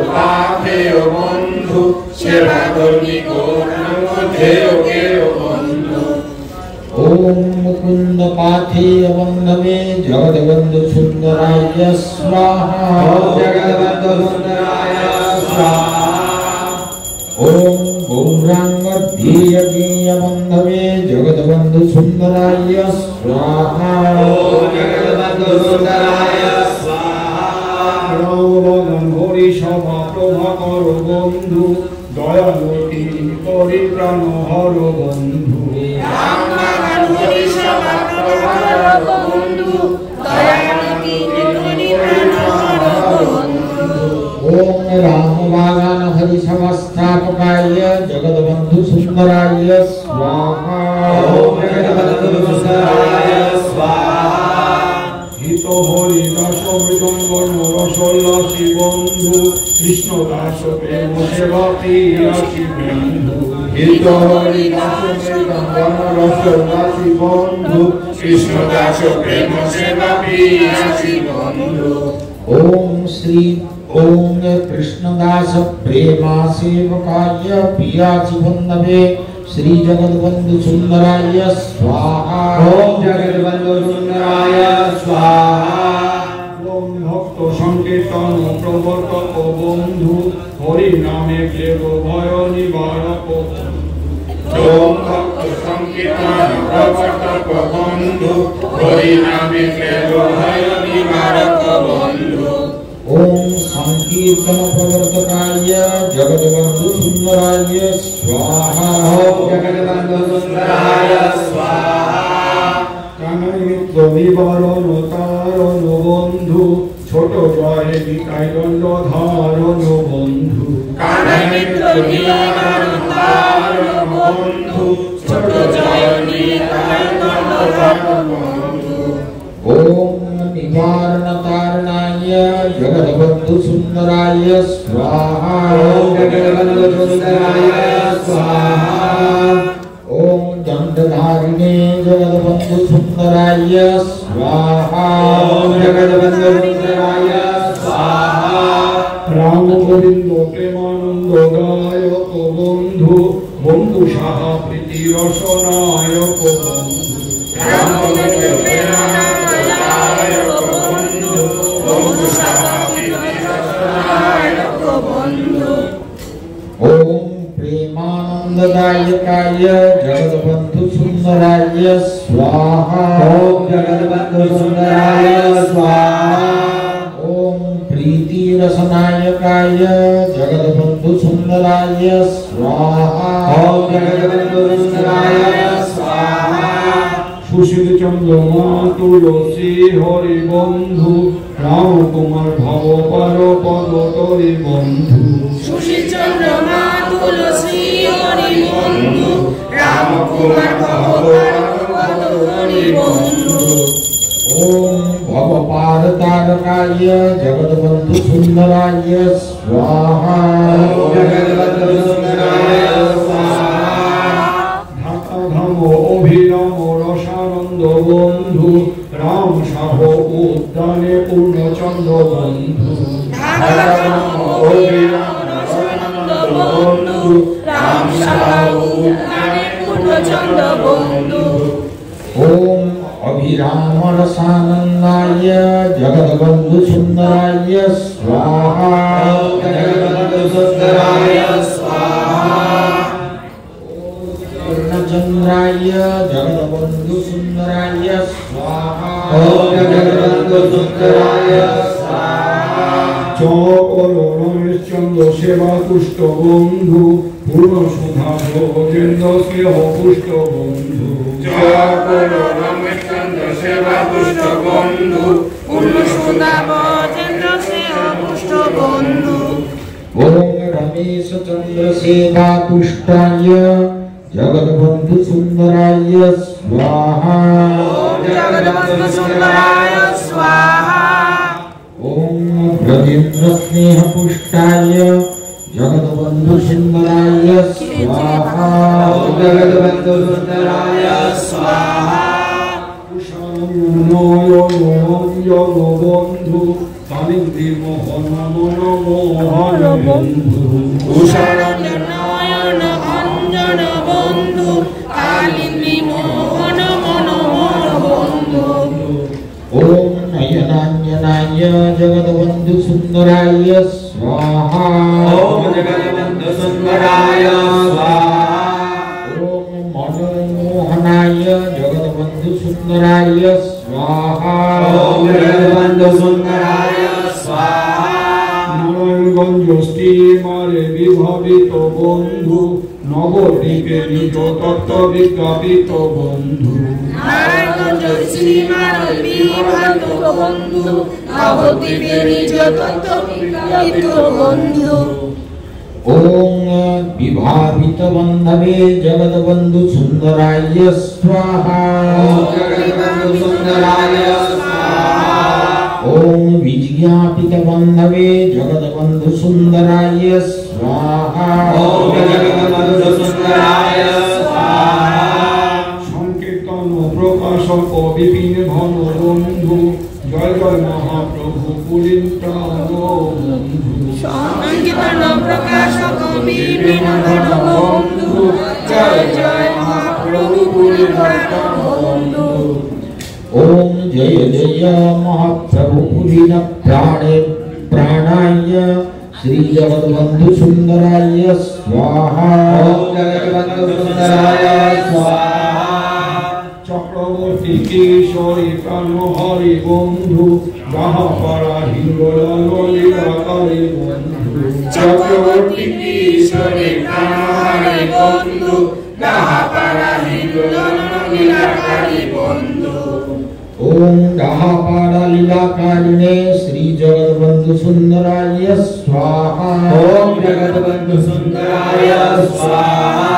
पाथेय बंधु सेवा धनी गौरांग धेय गेय बंधु ओम मुकुंद पाथेय बंधवे जगद्बन्धु सुन्दराय स्वाहा ओम जगद्बन्धु सुन्दराय स्वाहा ओम गौरांग ध्येय गेय बंधवे जगद्बन्धु सुन्दराय स्वाहा ओम जगद्बन्धु सुन्दराय स्वाहा रामबदन हरि सभा प्रभाकर बंधु दयालती परिप्राण हर बंधु रामनारायण हरि सभा प्रभाकर बंधु दयानिधि परिप्राण हर बंधु ओम राम बागान हरि समस्थापकाय जगद्बन्धु सुन्दराय स्वाहा ओम जगद्बन्धु सुन्दराय स्वाहा हित হরিদাস মৃদঙ্গন রসোল্লাসী বন্ধু কৃষ্ণদাস প্রেম সেবা প্রিয়াসী বন্ধু হিত হরিদাস মৃদঙ্গন রসোল্লাসী বন্ধু কৃষ্ণদাস প্রেম সেবা প্রিয়াসী বন্ধু। ओम श्री ओम कृष्णदास प्रेमा सेवकाय पियाचि बंधवे श्री जगद्बंधु सुंदराय स्वाहा। ओम जगद्बंधु सुंदराय स्वाहा। ओम भक्त संकीर्तन प्रवर्तक बंधु हरि नामे क्लेश भय निवारक ओम भक्त संकीर्तन प्रवर्तक बंधु हरि नामे क्लेश भय निवारक बंधु। ओम संकीर्तन प्रवर्तकाय जगद्बंधु सुंदराय स्वाहा। ओम जगद्बंधु सुंदराय स्वाहा। काममित्र निवारण तारण बंधु ছোট জয় নিতাই দণ্ড ধারণ বন্ধু কানমিত্র নিবারণ তারণ বন্ধু ছোট জয় নিতাই দণ্ড ধারণ বন্ধু। ओम निवारण तारणाय जगद्बंधु सुंदराय स्वाहा। ओम जगद्बंधु सुंदराय स्वाहा। ओम दंडधारिणे जगद्बंधु सुंदराय स्वाहा। ओम जगद्बंधु सुंदराय स्वाहा। राम गोविंद प्रेमानंद गायक बंधु बंधु साहा प्रीति रसनायक बंधु राम गोविंद प्रेमानंद गायक बंधु बंधु साहा प्रीति रसनायक बंधु। ओम प्रेमानंददायकाय जगद्बंधु सुंदराय स्वाहा। ओम जगद्बंधु सुंदराय स्वाहा। ओम प्रीति रसनायकाय जगद्बंधु सुंदराय स्वाहा। ओम जगद्बंधु सुंदराय स्वाहा। सुशील चंद्र तुलसी हरि बंधु राम कुमार भव पर पद तरि बंधु सुशील चंद्र तुलसी हरि बंधु राम कुमार भव पद तरि बंधु। ओम भवपार तारकाय जगद्बंधु सुंदराय स्वाहा। ओम जगद्बंधु सुंदराय स्वाहा। ढाका धाम अभिराम रसानंद बंधु राम साह उद्याने पूर्णचंद बंधु ढाका धाम अभिराम रसानंद बंधु राम साह उद्याने पूर्णचंद बंधु। ओम अभिराम रसानंदाय जगद्बंधु सुंदराय स्वाहा। ओम जगद्बंधु सुंदराय स्वाहा। पूर्णचंद्राय जगद्बंधु सुंदराय स्वाहा। ओम जगद्बंधु सुंदराय स्वाहा। चौकल रमेश चंद्र सेवा पुष्ट बंधु पूर्ण सुधा भोजेन्द्र स्नेह पुष्ट बंधु जयकुल रमेशचंद्र सेवा पुष्ट बंधु पूर्ण सुधा भोजेन्द्र स्नेह पुष्ट बंधु। ओम रमेश चंद्र सेवा पुष्टाय जगद्बंधु सुंदराय स्वाहा। ओम जगद्बंधु सुंदराय स्वाहा। ओम ब्रजेन्द्र स्नेह पुष्टाय जगद्बंधु सुंदराय स्वाहा। ओम जगद्बंधु सुंदराय स्वाहा। नयन बंधु कालिंदी मोहन मन मोहन बंधु कुशरण नयन भंजन बंधु कालिंदी मोहन मनोहर बंधु। ओम नयनांजनाय जगद्बंधु सुंदराय स्वाहा। ओम जगद्बंधु सुंदराय स्वाहा। ओम मनोमोहनाय जगद्बंधु सुंदराय स्वाहा। ओम जगद्बंधु सुंदराय स्वाहा। नारायणगंज स्टीमारे विभावित बंधु नवद्वीपे निज तत्व विज्ञापित बंधु नारायणगंज श्रीमान विभावित बंधु नवद्वीपे निज तत्व विज्ञापित बंधु। ओम विभावित बंधवे जगद्बंधु सुंदराय स्वाहा। ओम जगद्बंधु सुंदराय स्वाहा। विज्ञापित बंधवे जगद्बंधु सुंदराय स्वाहा। ओम जगद्बंधु सुंदराय स्वाहा। সংকীর্তন প্রকাশক বিপিন ঘন বন্ধু জয় জয় মহাপ্রভু পুরীর প্রাণ বন্ধু। সংকীর্তন প্রকাশক বিপিন ঘন বন্ধু জয় জয় মহাপ্রভু পুরীর প্রাণ বন্ধু। ओम जय जय महाप्रभु पुरीन प्राणे प्राणाय श्री जगद्बंधु सुंदराय स्वाहा। ओम जगद्बंधु सुंदराय स्वाहा। চক্রবর্তী কিশোরী প্রাণ হরি বন্ধু যাহা পারা হিন্দোলীলাকারী বন্ধু। চক্রবর্তী কিশোরী প্রাণ হরি বন্ধু যাহা পারা হিন্দোলীলাকারী বন্ধু। ओम डाहापाड़ा लीलाकारिणे श्री जगद्बंधु सुंदराय स्वाहा। ओम जगद्बंधु सुंदराय स्वाहा।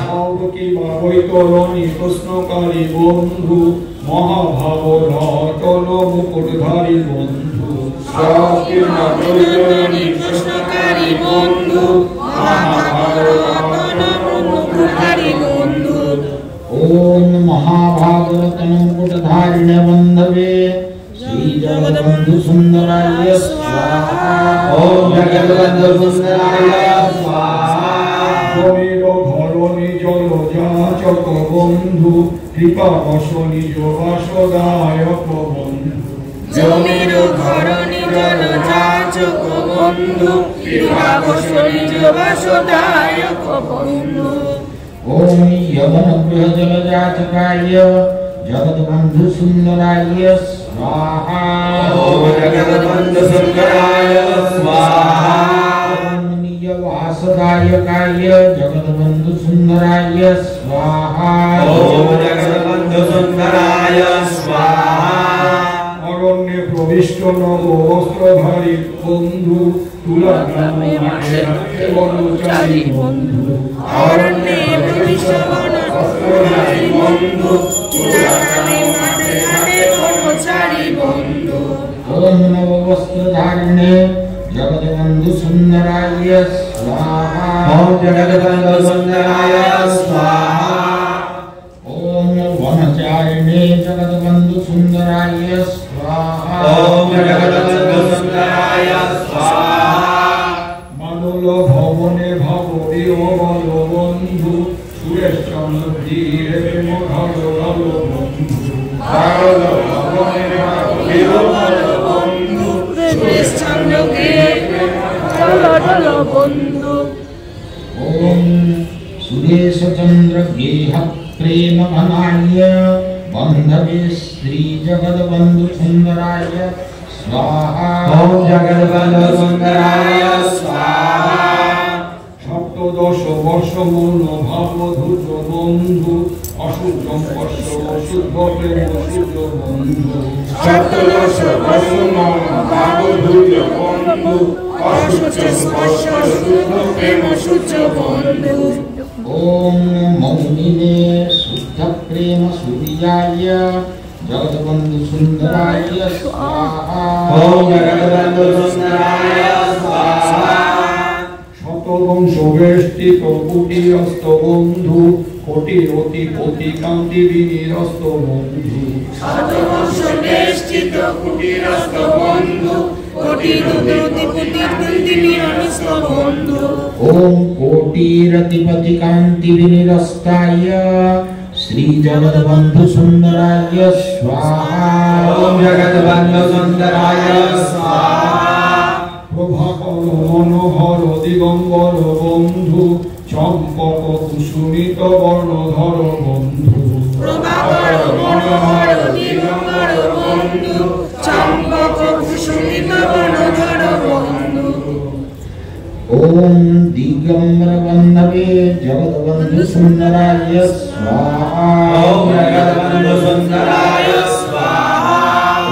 সর্বকি বা বৈতরণী প্রশ্নকারী বন্ধু মহাভাব রতন মুকুটধারী বন্ধু। সর্বকি বা বৈতরণী প্রশ্নকারী বন্ধু মহাভাব রতন মুকুটধারী বন্ধু। ओम महाभागवतन मुकुटधारिणे बंधवे श्री जगद्बंधु सुंदराय स्वाहा। ओम जगद्बंधु सुंदराय स्वाहा। সমীর ধরণী জলযাচক বন্ধু কৃপা বশ নিজ বাসদায়ক বন্ধু। জমির ধরণী জলযাচক বন্ধু কৃপা বশ নিজ বাসদায়ক বন্ধু। ओम यवन गृह जलजाचकाय जगद्बंधु सुंदराय स्वाहा। ओम जगद्बंधु सुंदराय स्वाहा। ओम निज वासदायकाय जगद्बंधु सुंदराय स्वाहा। ओम जगद्बंधु सुंदराय स्वाहा। অরণ্যে প্রবিষ্ট নব বস্ত্রধারী বন্ধু তুলা গ্রামে মাঠে রাখে বনচারী বন্ধু। অরণ্যে প্রবিষ্ট বস্ত্রধারী বন্ধু তুলা গ্রামে মাঠে রাখে বনচারী বন্ধু। ओम नव वस्त्रधारिणे जगद्बंधु सुंदराय स्वाहा। ओम जगद्बंधु सुंदराय स्वाहा। ओम वनचारिणे जगद्बंधु सुंदराय स्वाहा। ओम जगद्बंधु सुंदराय स्वाहा। মানল ভবনে ভাব বল বন্ধু সুরেশ চন্দ্র ধীরে প্রেম ভালো ভালো বন্ধু। পাগল ভবনে ভাব বল বন্ধু সুরেশ চন্দ্রকে চল বন্ধু। ओम सुरेश चंद्र गेह प्रेम घनाय बंधवे श्री जगद्बंधु सुंदराय स्वाहा। ओम जगद्बंधु सुंदराय स्वाहा। সপ্তদশ বর্ষ মূল ভাব ধূর্য বন্ধু অশুদ্ধ স্পর্শ অশুদ্ধ প্রেম অশুদ্ধ বন্ধু। সপ্তদশ বর্ষ মম ভাব ধূর্য বন্ধু অশুদ্ধ স্পর্শ শুদ্ধ প্রেম শুদ্ধ বন্ধু। ओम मौनिने शुद्ध प्रेम सूर्याय जगद्बंधु सुंदराय स्वाहा। ओम जगद्बंधु सुंदराय स्वाहा। শতবংশ বেষ্টিত কুটিরস্ত বন্ধু কোটি অতি কোটি কান্তি বিনিরস্ত বন্ধু। শতবর্ষ বেষ্টিত কুটিরস্থ বন্ধু কোটি দুতি পুতি কুন্তি নিরস্ত বন্ধু। ओम कोटिरतिपति कांति विनिरस्ताय श्री जगद्बंधु सुंदराय स्वाहा। ओम जगद्बंधु सुंदराय स्वाहा। প্রভাকর মনোহর দিগম্বর বন্ধু চম্পক কুসুমিত বর্ণধর বন্ধু। প্রভাকর মনোহর দিগম্বর বন্ধু চম্পক কুসুমিত বর্ণধর বন্ধু। ओम दिगंबर बंधवे जगद्बंधु सुंदराय स्वाहा। ओम जगद्बंधु सुंदराय स्वाहा।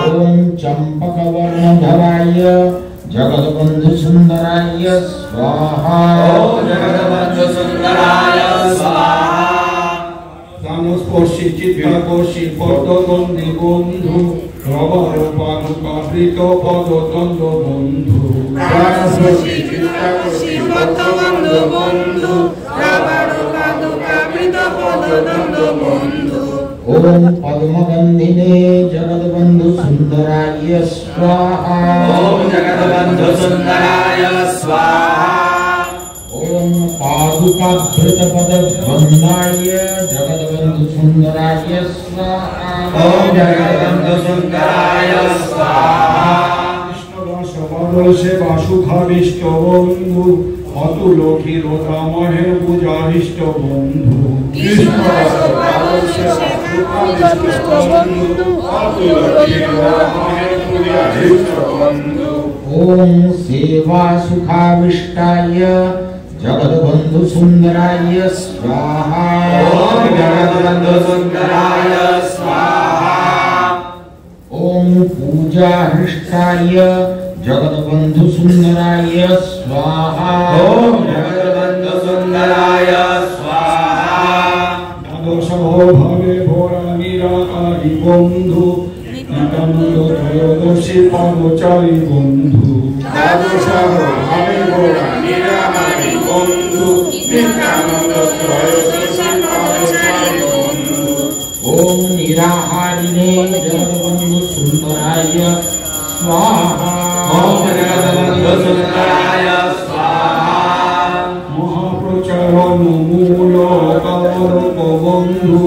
ओम चंपक वर्णधराय जगद्बंधु सुंदराय स्वाहा। ओम जगद्बंधु सुंदराय स्वाहा। প্রাণস্পর্শী চিত্তাকর্ষী পদ্মবন্দী বন্ধু রবরূপানুকাবৃত পদতন্দ বন্ধু ওম পদ্মগন্ধিনে জগদ্বন্ধু সুন্দরায় স্বাহা। ওম জগদ্বন্ধু সুন্দরায় স্বাহা। ওম পাদুকাভৃত পদবন্ধায় জগদ্বন্ধু সুন্দরায় স্বাহা। ওম জগদ্বন্ধু সুন্দরায় স্বাহা। কৃষ্ণদাসে বাসুভাবিষ্ট বন্ধু অতুল ক্ষীরোদামহের পূজারিষ্ট বন্ধু ওম সেবা সুখাবিষ্টায় জগদ্বন্ধু সুন্দরায় স্বাহা। ওম জগদ্বন্ধু সুন্দরায় স্বাহা। ওম পূজা হৃষ্টায় জগদ্বন্ধু সুন্দরায় স্বাহা। ওম জগদ্বন্ধু সুন্দরায় স্বাহা। দ্বাদশভাবে ভরা নিরাকারী বন্ধু নিতান্ত ত্রয়োদশী পদচারী বন্ধু দ্বাদশভাবে ভরা নিরাকারী বন্ধু নিত্যানন্দ ত্রয়োদশী পদচারী বন্ধু। ওম নিরাহারিণে জগদ্বন্ধু সুন্দরায় স্বাহা। ওম জগদ্বন্ধু সুন্দরায় স্বাহা। মহাপ্রচারণ মূল কামরূপ বন্ধু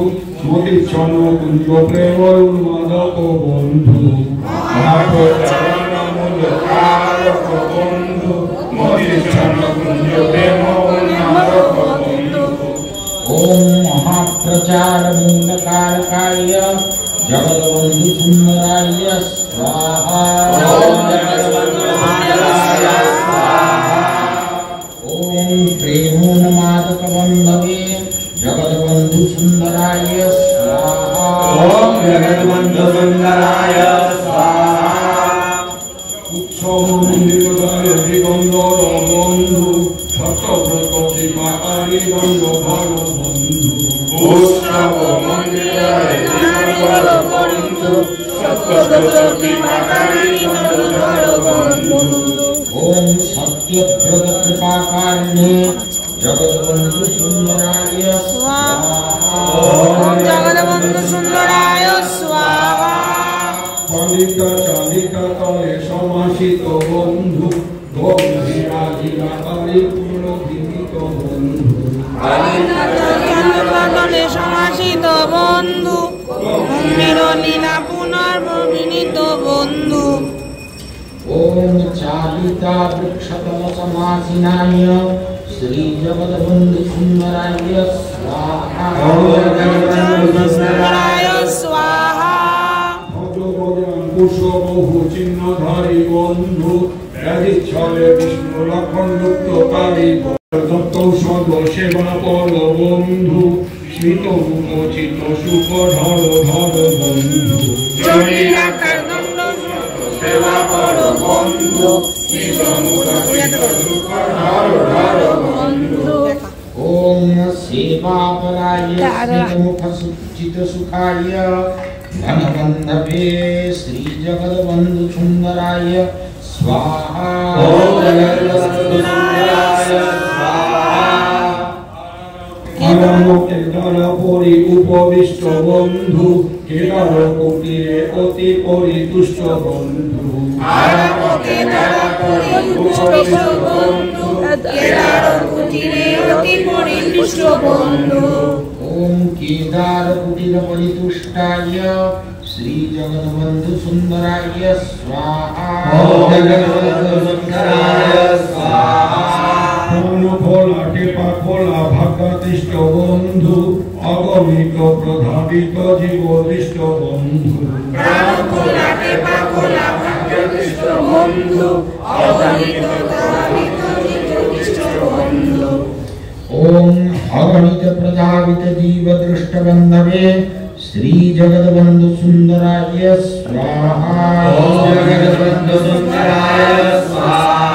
মতিচ্ছন্ন কুঞ্জ প্রেম উন্মাদক বন্ধু মহাপ্রচারণ মূল কারক বন্ধু মতিচ্ছন্ন কুঞ্জ প্রেম উন্মাদক বন্ধু। ওম মহাপ্রচার মূলকারকায় জগদ্বন্ধু সুন্দরায় স্বাহা। ওম জগদ্বন্ধু সুন্দরায় স্বাহা। ওম প্রেমোন্মাদক বন্ধবে জগদ্বন্ধু সুন্দরায় স্বাহা। ওম জগদ্বন্ধু সুন্দরায় স্বাহা। উৎসব মন্দিরদায় দিগন্ধর বন্ধু সত্যব্রত দীপাকারী দণ্ডধর বন্ধু উৎসব মন্দিরে দিগম্বর বন্ধু সত্যব্রত দীপাকারী দণ্ডধর বন্ধু। ওম সত্যব্রত কৃপাকারিণে জগদ্বন্ধু সুন্দরায় স্বাহা। ওম জগদ্বন্ধু সুন্দরায় স্বাহা। চালিকা চালিকা তলে সমাসিত বন্ধু গম্ভীরাজিরাকারী পূর্ণ ভীমিত বন্ধু চন্দ্রকদলে সমাসিত বন্ধু গম্ভীর লীলা পুনর্বিনীত বন্ধু। ওম চালিতা বৃক্ষতল সমাসীনায় শ্রী জগদ্বন্ধু সুন্দরায় স্বাহা। ওম জগদ্বন্ধু সুন্দরায় স্বাহা। পুষ্প বহু চিহ্নধারী বন্ধু ব্যাধিচ্ছলে বিষ্ণু লক্ষণ লুপ্তকারী দত্তৌষধ সেবা পর বন্ধু স্মিত মুখচিত সুখ ধর ধর বন্ধু জটিলাকার দণ্ড সেবা কর বন্ধু নিজ মুখ সুখ ধর ধর বন্ধু। ওম সেবাপরায় শ্রীমুখ সুচিত সুখায় ধনবন্ধবে শ্রী জগদ্বন্ধু সুন্দরায় স্বাহা। ওম জগদ্বন্ধু সুন্দরায় স্বাহা। কেদার পরি উপবিষ্ট বন্ধু কেদার কুটিরে অতি পরিতুষ্ট বন্ধু কেদার পরিতুষ্ট বন্ধু কেদার কুটিরে অতি পরিতুষ্ট বন্ধু। ওম কেদার কুটির পরিতুষ্টায় শ্রী জগদ্বন্ধু সুন্দরায় স্বাহা। ওম জগদ্বন্ধু সুন্দরায় স্বাহা। ফলা টেপা খোলা ভাগ্যাদিষ্ট বন্ধু অগমিত প্রধাবিত জীবদিষ্ট বন্ধু বন্ধু অগণিত প্রভাবিত জীবদিষ্ট বন্ধু। ওম অগণিত প্রজাবিত জীব দৃষ্ট বন্ধবে শ্রী জগদ্বন্ধু সুন্দরায় স্বাহা। ওম জগদ্বন্ধু সুন্দরায় স্বাহা।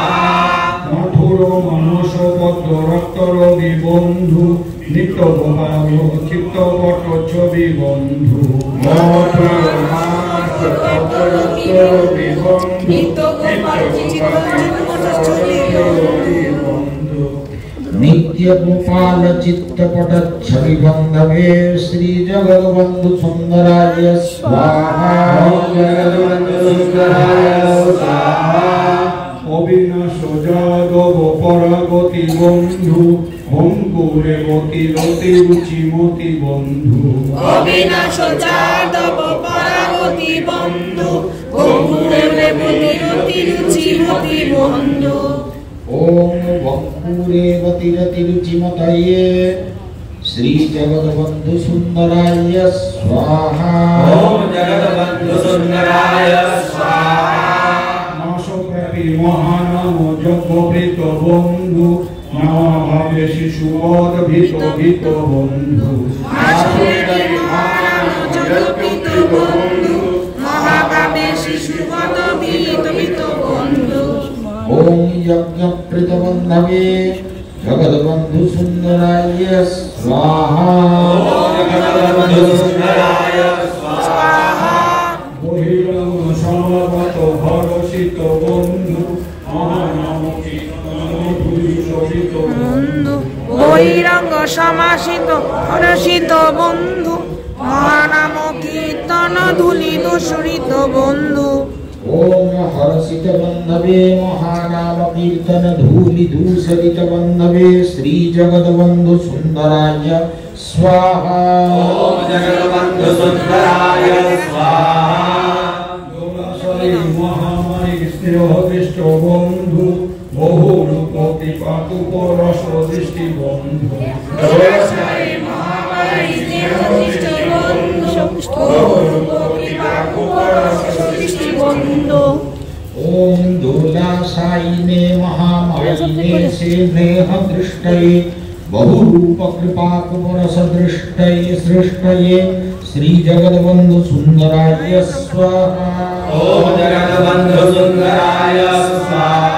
কঠোর মানস পদ্ম রক্ত রবি বন্ধু নিত্য ভোগাব চিত্ত পট ছবি বন্ধু মঠুর মানস পদ্ম नित्य गोपाल चित्तपट छवि बंधवे श्री जगद्बंधु सुंदराय स्वाहा। जगद्बंधु सुंदराय स्वाहा। অবিনাশ যাদব পরাগতি বন্ধু অঙ্কুরে গতি রতি রুচিমতি বন্ধু। অবিনাশ যাদব পরাগতি বন্ধু অঙ্কুরে গতি রতি রুচিমতি বন্ধু। ओम वंकुरे गतिरति रुचिमतये श्री जगद्बंधु सुंदराय स्वाहा। ओम जगद्बंधु सुंदराय स्वाहा। মাসব্যাপী মহানাম যজ্ঞভৃত বন্ধু নামাভাবে শিশুবধ ভীত ভীত বন্ধু। মহাভাবে শিশুবধ ভীত ভীত বন্ধু। ओम यज्ञप्रीत बंधवे जगद्बंधु सुंदराय स्वाहा। ओम जगद्बंधु सुंदराय स्वाहा। বহিরঙ্গ সমাগত হরষিত বন্ধু মহানাম কীর্তন বন্ধু বহিরঙ্গ সমাসিত হরষিত বন্ধু মহানাম কীর্তন ধূলি দূষরিত বন্ধু। ओम हर्षित बंधवे महानाम कीर्तन धूलि दूषरित बंधवे श्री जगद्बंधु सुंदराय स्वाहा। ओम जगद्बंधु सुंदराय स्वाहा। দোলাশালী মহামারী স্নেহদৃষ্ট বন্ধু বহুরূপ কৃপাতুপরস দৃষ্টি বন্ধু। দোলাশালী মহামারী স্নেহদৃষ্ট বন্ধু বহুরূপ কৃপাতুপরস দৃষ্টি বন্ধু। ओम दोलाशायिने महामायिने स्नेह दृष्टये बहुरूप कृपा कुमरस दृष्टये सृष्टये श्री जगद्बंधु सुंदराय स्वाहा। ओम जगद्बंधु सुंदराय स्वाहा।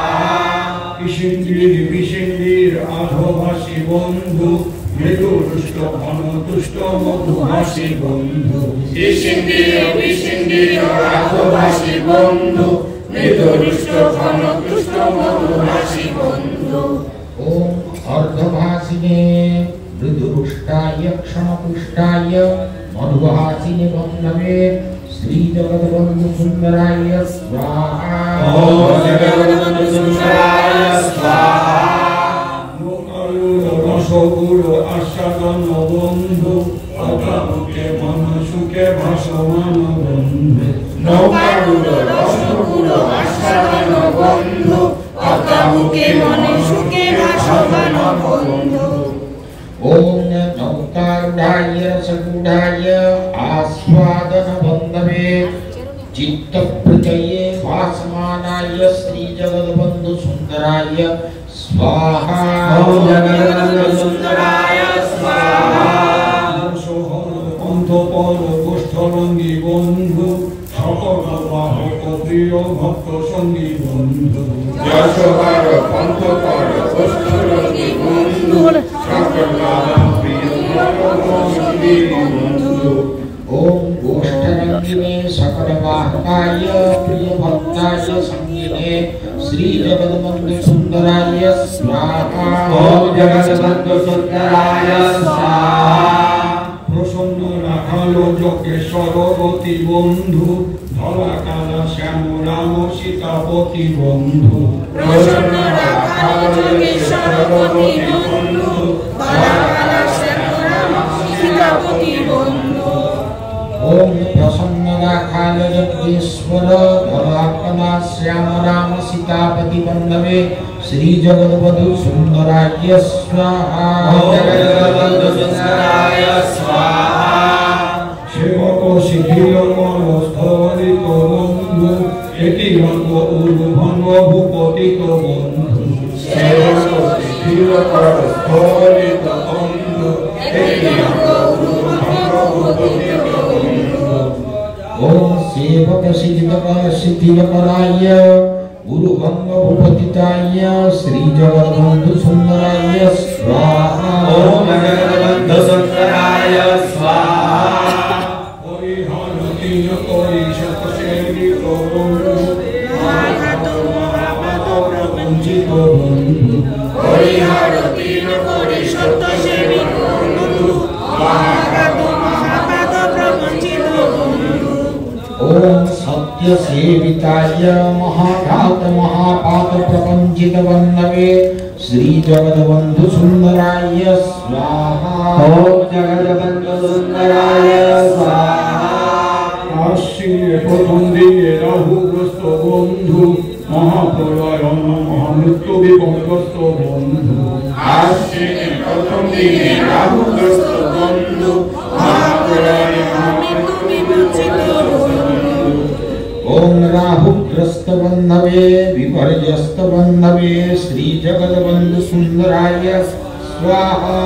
বিশিঙ্গির আধভাসী বন্ধু মৃদু দুষ্ট ঘন দুষ্ট মধুভাসী বন্ধু। বিশিঙ্গির আধভাসী বন্ধু মৃদু দুষ্ট ঘন দুষ্ট মধুভাসী বন্ধু। ओम अर्धभासिने मृदुरुष्टाय क्षणपुष्टाय मधुभासिने बंधवे श्री जगद्बंधु सुंदराय स्वाहा। ओम जगद्बंधु सुंदराय स्वाहा। রসগুরু আস্বাদন বন্ধু অকামুকে মন সুখে ভাসমান বন্ধু। নৌকারুর রসগুলো আস্বাদন বন্ধু অকামুকে মনে সুখে ভাসমান বন্ধু। ओम नौकारूढ़ाय रसगूढ़ाय आस्वादन बंधवे चित्तप्रत्यये भासमानाय श्री जगद्बंधु सुंदराय स्वाहा। ओम जगद्बंधु सुंदराय स्वाहा। অন্তপর গোষ্ঠরঙ্গী বন্ধু সকল বাহক প্রিয় ভক্ত সঙ্গী বন্ধু। যশোহর পঞ্চকর গোষ্ঠরঙ্গী বন্ধু সকল প্রিয় সঙ্গী বন্ধু। ओम गोष्ठरंगिने सकल वाहकाय प्रिय भक्ताय संगिने श्री जगद्बंधु सुंदराय स्वाहा। ओम जगद्बंधु सुंदराय स्वाहा। প্রসন্ন রাখালো যোগেশ্বরবতী বন্ধু ধরা কালা শ্যাম রাম সীতাপতি বন্ধু। প্রসন্ন রাখাল যোগেশ্বরপতি বন্ধু ধরাকালা শ্যামরাম সীতাপতি বন্ধু। ओम प्रसन्न राखाल जगदीश्वर धराकला श्याम राम सीतापति बंधवे श्री जगद्बंधु सुंदराय स्वाहा। ओम जगद्बंधु सुंदराय स्वाहा। সেবক শিথিল স্থলিত বন্ধু এটি রঙ্গ উর্ভঙ্গ ভূপতিত বন্ধু। সেবক শিথিল স্থলিত বন্ধু এটি রঙ্গ উর্ভঙ্গ ভূপতিত বন্ধু। ओम सेवक शिथिलकराय गुरुभंग भूपतिताय श्री जगद्बंधु सुंदराय स्वाहा। ओम जगद्बंधु सुंदराय स्वाहा। হরিহর তিন করি শতসেবিত বন্ধু नित्य सेविताय महाघात महापात प्रपंचित वंदवे श्री जगद्बंधु सुंदराय स्वाहा। ओम जगद्बंधु सुंदराय स्वाहा। आश्विने प्रथम दिने राहुग्रस्त बंधु महाप्रलय महामृत्यु विपदग्रस्त बंधु। आश्विने प्रथम दिने राहुग्रस्त बंधु महाप्रलय महामृत्यु विपदग्रस्त बंधु। ओम राहुग्रस्त बंधवे विपर्यस्त बंधवे श्री जगद्बंधु सुंदराय स्वाहा।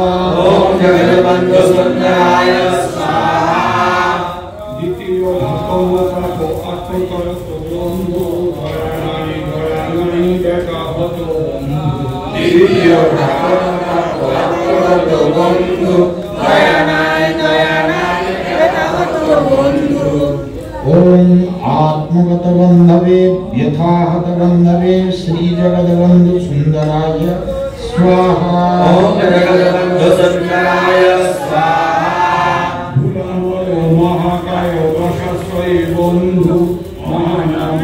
ओम जगद्बंधु सुंदराय स्वाहा। द्वितीय भक्तमोकातो आत्मकरस्तो बंधु धराणानि धराणानि बेकाहतो बंधु। द्वितीय भक्तमोकातो आत्मकरस्तो बंधु धराणानि धराणानि बेकाहतो बंधु। ओम आत्मगत बंधवे व्यथाहत बंधवे श्री जगद्बंधु सुंदराय स्वाहा। ओम जगद्बंधु सुंदराय स्वाहा। भूलामय महाकाय दशाश्रयी बंधु महानाम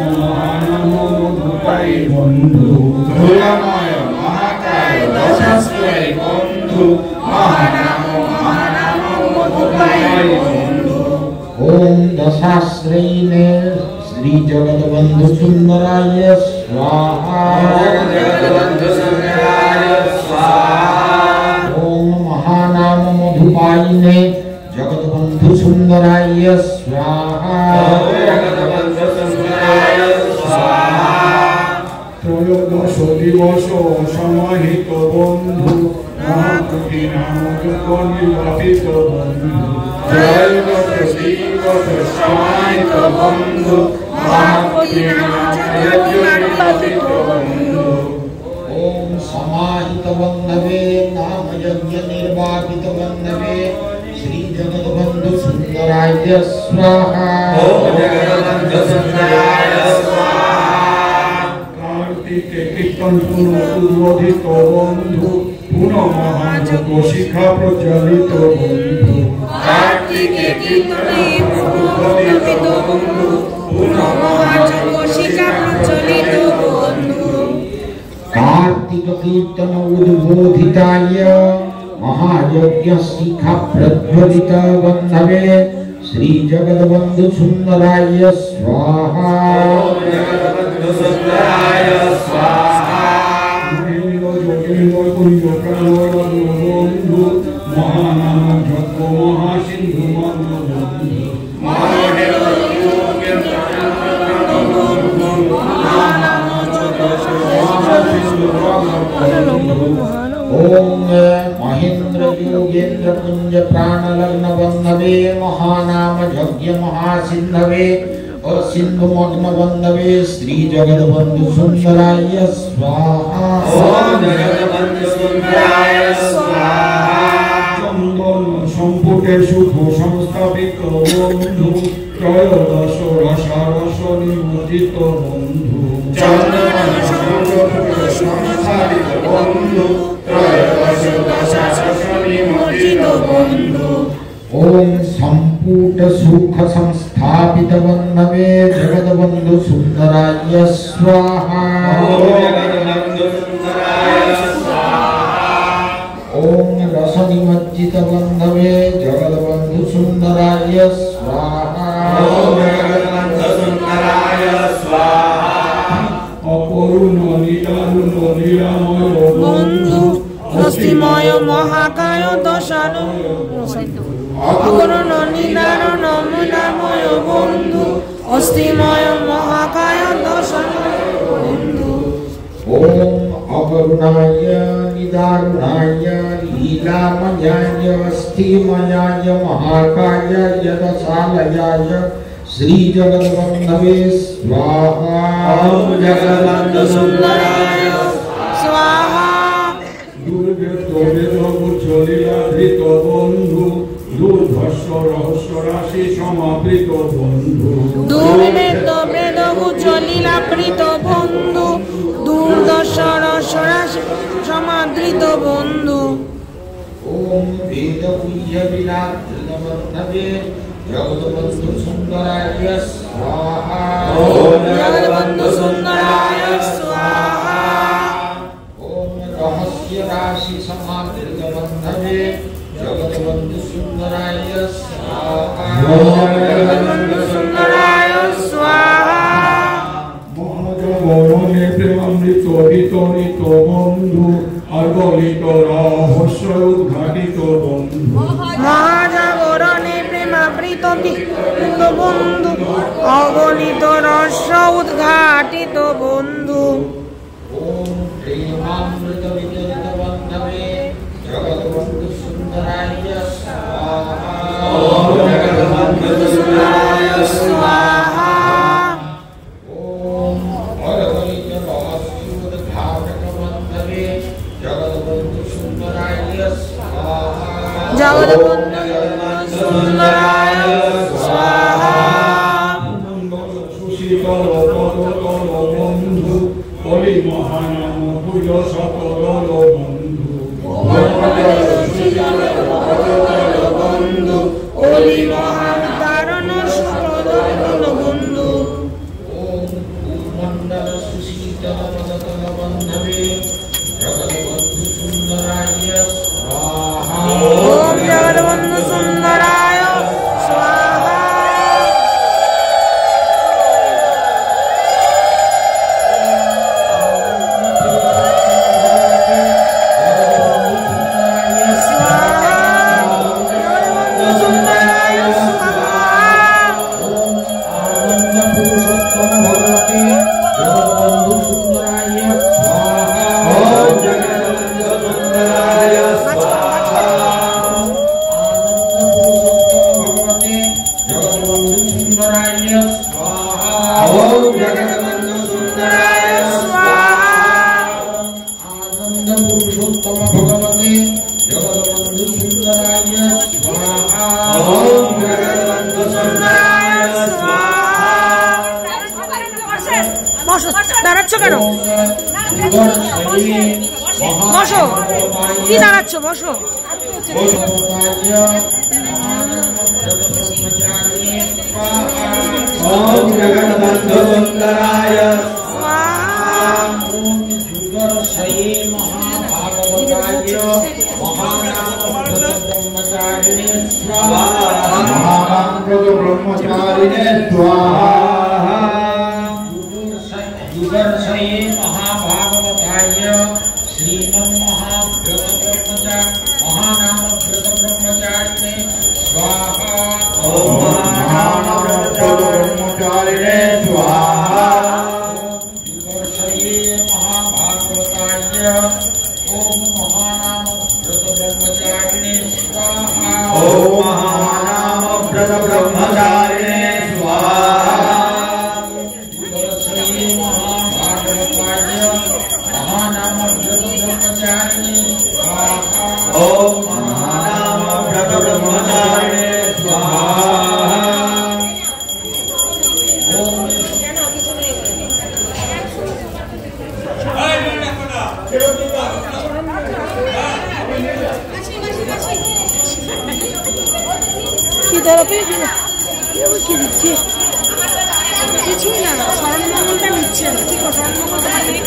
मधुकाय बंधु। भूलामय महाकाय दशाश्रयी बंधु महानाम मधुकाय बंधु। ओम दशाश्रयीने श्री जगद्बंधु सुंदराय स्वाहा। जगद्बंधु सुंदराय स्वाहा। ओम महानाम मधुपायिने जगद्बंधु सुंदराय स्वाहा। जगद्बंधु सुंदराय स्वाहा। त्रयोदश दिवस समाहित बंधु महाकोटि नाम जोग निर्वापित बंधु। त्रयोदश दिवस समाहित बंधु महाकोटि नाम जोग निर्वापित बंधु। ओम समाहित बंधवे नाम यज्ञ निर्वापित बंधवे श्री जगद्बंधु सुंदराय स्वाहा। ओम जगद्बंधु सुंदराय स्वाहा। कार्तिके कीर्तन पुनरुद्बोधित बंधु पुनः महाजग शिखा प्रज्वलित बंधु। कार्तिके कीर्तने पुनरुद्बोधित बंधु पुनः महाजग शिखा प्रज्वलित बंधु। कार्तिक कीर्तन उद्बोधिताय महायज्ञ शिखा प्रज्वलित बंधवे श्री जगद्बंधु सुंदराय स्वाहा। ओम जगद्बंधु सुंदराय स्वाहा। बंधु महानाम जग महासिंधु ओम महेंद्र योगेंद्र कुंज प्राणलग्न बंधवे महानाम यज्ञ महासिंधवे और सिंधु मग्न बंधवे श्री जगद्बंधु सुंदराय स्वाहा। ओम जगद्बंधु सुंदराय स्वाहा। चंदन संपुटे सुख संस्थापित बंधु त्रयोदश रसारस निमोदित बंधु। चंदन संस्थापित बंधु त्रयोदश रसारस निमोदित बंधु। ओम संपूट सुख संस्थापित बंधवे जगद्बंधु सुंदराय स्वाहा। ओम जगद्बंधु सुंदराय स्वाहा। ओम रस निमज्जित बंधवे जगद्बंधु सुंदराय स्वाहा। ओम जगद्बंधु सुंदराय स्वाहा। अपरुण निदारुण निरामय बंधु অস্থিময় মহাকায় দশানু অপূর্ণ নিদারণ মুনাময় বন্ধু অস্থিময় মহাকায় দশানু বন্ধু। ओम अवरुणाय निदारुणाय लीलामयाय अस्थिमयाय महाकाय यदशालयाय श्री जगद्बंधवे स्वाहा। ओम जगद्बंधु सुंदराय स्वाहा। दुर्गे तोरे चलिला धृत बंधु दुर्धर्ष रहस्य राशि समावृत बंधु। দুর্বেদ বেদহু চলিলা প্রীত বন্ধু দুর্দশ রসরাশি সমাদৃত বন্ধু। ओम वेद पूज्य विराट बंधवे जगद्बन्धु सुन्दराय स्वाहा ओम जगद्बन्धु सुन्दराय स्वाहा ओम रहस्य राशि समाधृत बन्धवे जगद्बन्धु सुन्दराय स्वाहा ओम जगद्बन्धु सुन्दराय स्वाहा মহাজগরণে প্রেমামৃত বিতরিত বন্ধু অগণিত রহস্য উদ্ঘাটিত বন্ধু মহাজাগরণে প্রেমাবৃত বন্ধু অগণিত রস উদ্ঘাটিত বন্ধু ओम प्रेमामृत वितरित बन्धवे जगद्बन्धु सुन्दराय स्वाहा ओम जगद्बन्धु सुन्दराय स्वाहा ओम अरगलित रहस्योद्घाटक बन्धवे जगद्बन्धु सुन्दराय स्वाहा जगद्बन्धु सुन्दराय स्वाहा সুশীতল পদতল বন্ধু কলি মহানাম ভুজ সকল বন্ধু বন্ধু ওলি মহান তারণ সুপদল বন্ধু ओम भूमण्डल सुशीतल पदतल बन्धवे जगद्बन्धु सुन्दराय स्वाहा ओम जगद्बन्धु सुन्दराय स्वाहा सुन्दराय स्वाहा आनन्द पुरुषोत्तम भगवते जगद्बन्धु सुन्दराय स्वाहा ओम जगद्बन्धु सुन्दराय स्वाहा आनन्द पुरुषोत्तम भगवते जगद्बन्धु सुन्दराय स्वाहा ओम जगद्बन्धु सुन्दराय स्वाहा বসো দাঁড়াচ্ছ কেন বসো কি দাঁড়াচ্ছ বসো ओम जगद्बन्धु सुन्दराय ब्रह्मचारिणे स्वाहा युगर्षये महाभागवताय श्रीमन्महाव्रतब्रह्मचारिणे स्वाहा ओम ब्रह्मचारिणे स्वाहा युगर्षये महाभागवताय ओम महानामव्रतब्रह्मचारिणे स्वाहा ओम महानाम व्रत ब्रह्मचारिणे स्वाहा युगर्षये महाभागवताय महानामव्रतब्रह्मचारिणे स्वाहा ओम महानाम व्रत ब्रह्मचारिणे स्वाहा কি দাঁড়াবে কি দিচ্ছে কিছুই না স্মরণমঙ্গলটা নিচ্ছে না ঠিক আছে স্মরণমঙ্গলটা নেই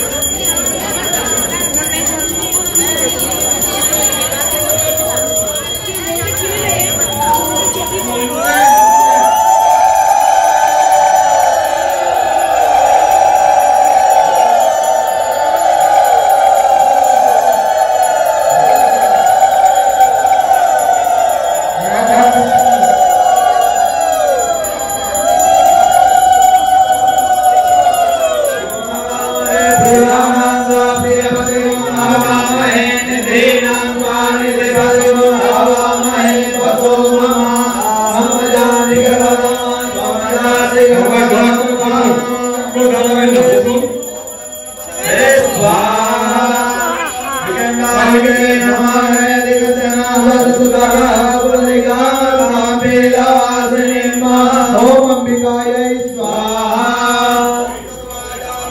ओम अंबिकायै स्वाहा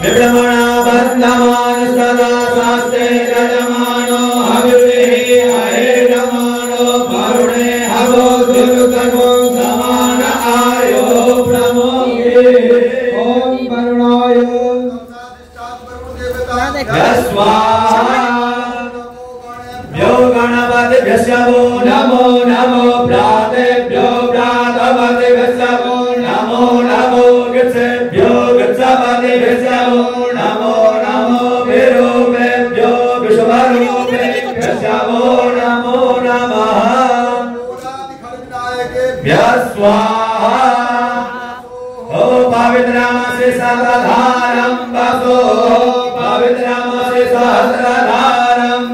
विभ्रमणा वर्तमान सदा शास्त्रे रजमानो हविर्भिः अहेरमानो वरुणे हवो दुर्गमो समान स्वाहा यो गणपतिभ्यः नमो नमो प्रातेभ्यो प्रातपतिभ्यः नमो नमो गच्छेभ्यो गच्छपतिभ्यः नमो नमो विरूपेभ्यो विश्वरूपेभ्यः नमो नमः स्वाहा ओ पवित्र नाम से सहस्रधारं वसो पवित्र नाम से सहस्रधारं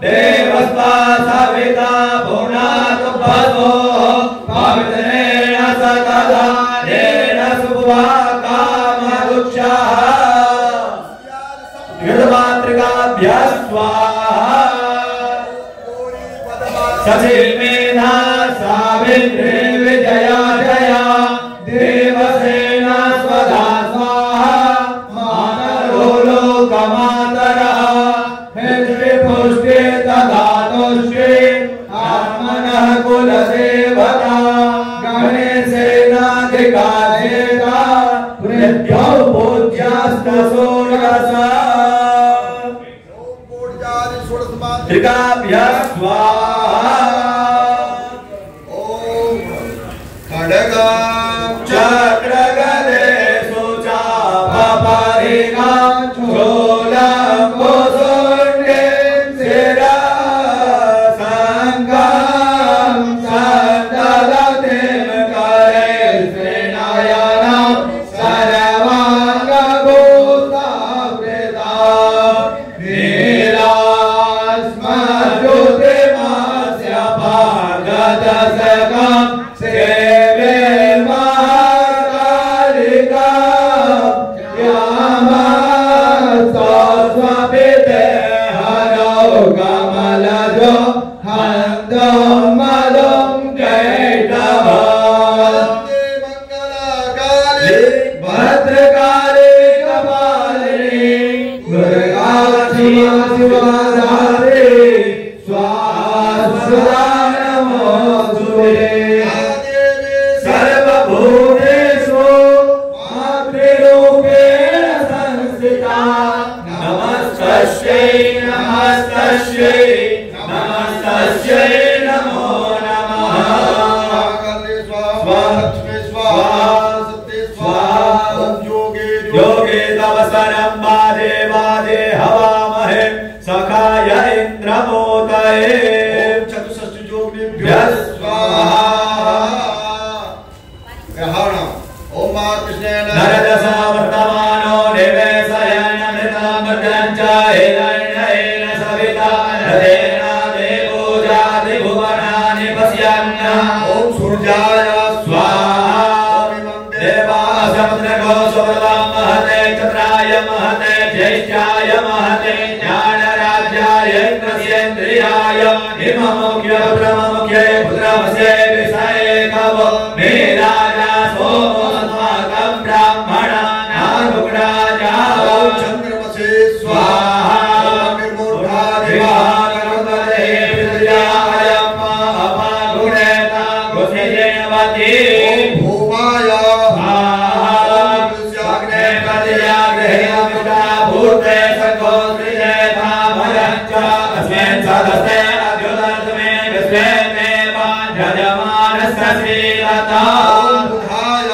देवस्वा सविता भुवनात् वसो पवित्रेण सतधारेण सुभवा कामरुक्षः कृतमातृकाभ्यः स्वाहा सचिमेधा सावित्री विजया जया देवसेना स्वधा स्वाहा मातरो लोकमातरः हितविपुष्टे ददातुष्टे आत्मनः कुलदेवता गणेशेनाधिकारेता पृथ्व्यो पूज्यास्तसोरसा त्रिकाभ्यः स्वाहा ओम खड्गा चक्रगदे सुचापरिगा चोलम्बुसुण्डे शिरसङ्गं सन्ददतिं करे श्रीनयनं सर्वाङ्गभूतावृता नीलास्मज्योतिर्मस्य भागदशकं सेवे महाकालिका यामस्वस्वपिते हरौ कमलजो हन्तं मदं कैटभान्ते मङ्गलकाले भद्रकाले कपालिनी दुर्गा शिवधात्री स्वाहा नमोऽस्तुते सर्वभूतेषु मातृरूपेण संस्थिता नमस्तस्यै नमस्तस्यै नमस्तस्यै नमो नमः योगे तवसरं वादे वादे हवामहे सखाय इन्द्रमोदये चतुष्षष्टि योगिभ्यः स्वाहा ग्रहणम् ओम कृष्णेन नरदशा वर्तमानो निवेशयन्नमृतामृतं च हिरण्येन सविता रथेन देवो जाति भुवनानि पश्यन् ओम सूर्याय स्वाहा देवासमुद्रगो सुवर्णं महते चन्द्राय महते ज्येष्ठाय महते ज्ञानराज्याय इन्द्रस्येन्द्रियाय हिममुख्य ब्रह्ममुख्ये पुत्रमस्य विषये कव मे राजा सोमोऽस्माकं ब्राह्मणा नागुराजा चन्द्रमसे स्वाहा निर्मूढादिवान् करुणदे विद्याय अपागुणेता गुणेयवती भूमाय स्वाहाग्ने कदियाग्रहे भूते सको श्रीजेता भयञ्च अस्मिन् सदस्ते अद्युतमे विश्वे देव यजमानस्य श्रीरता बुधाय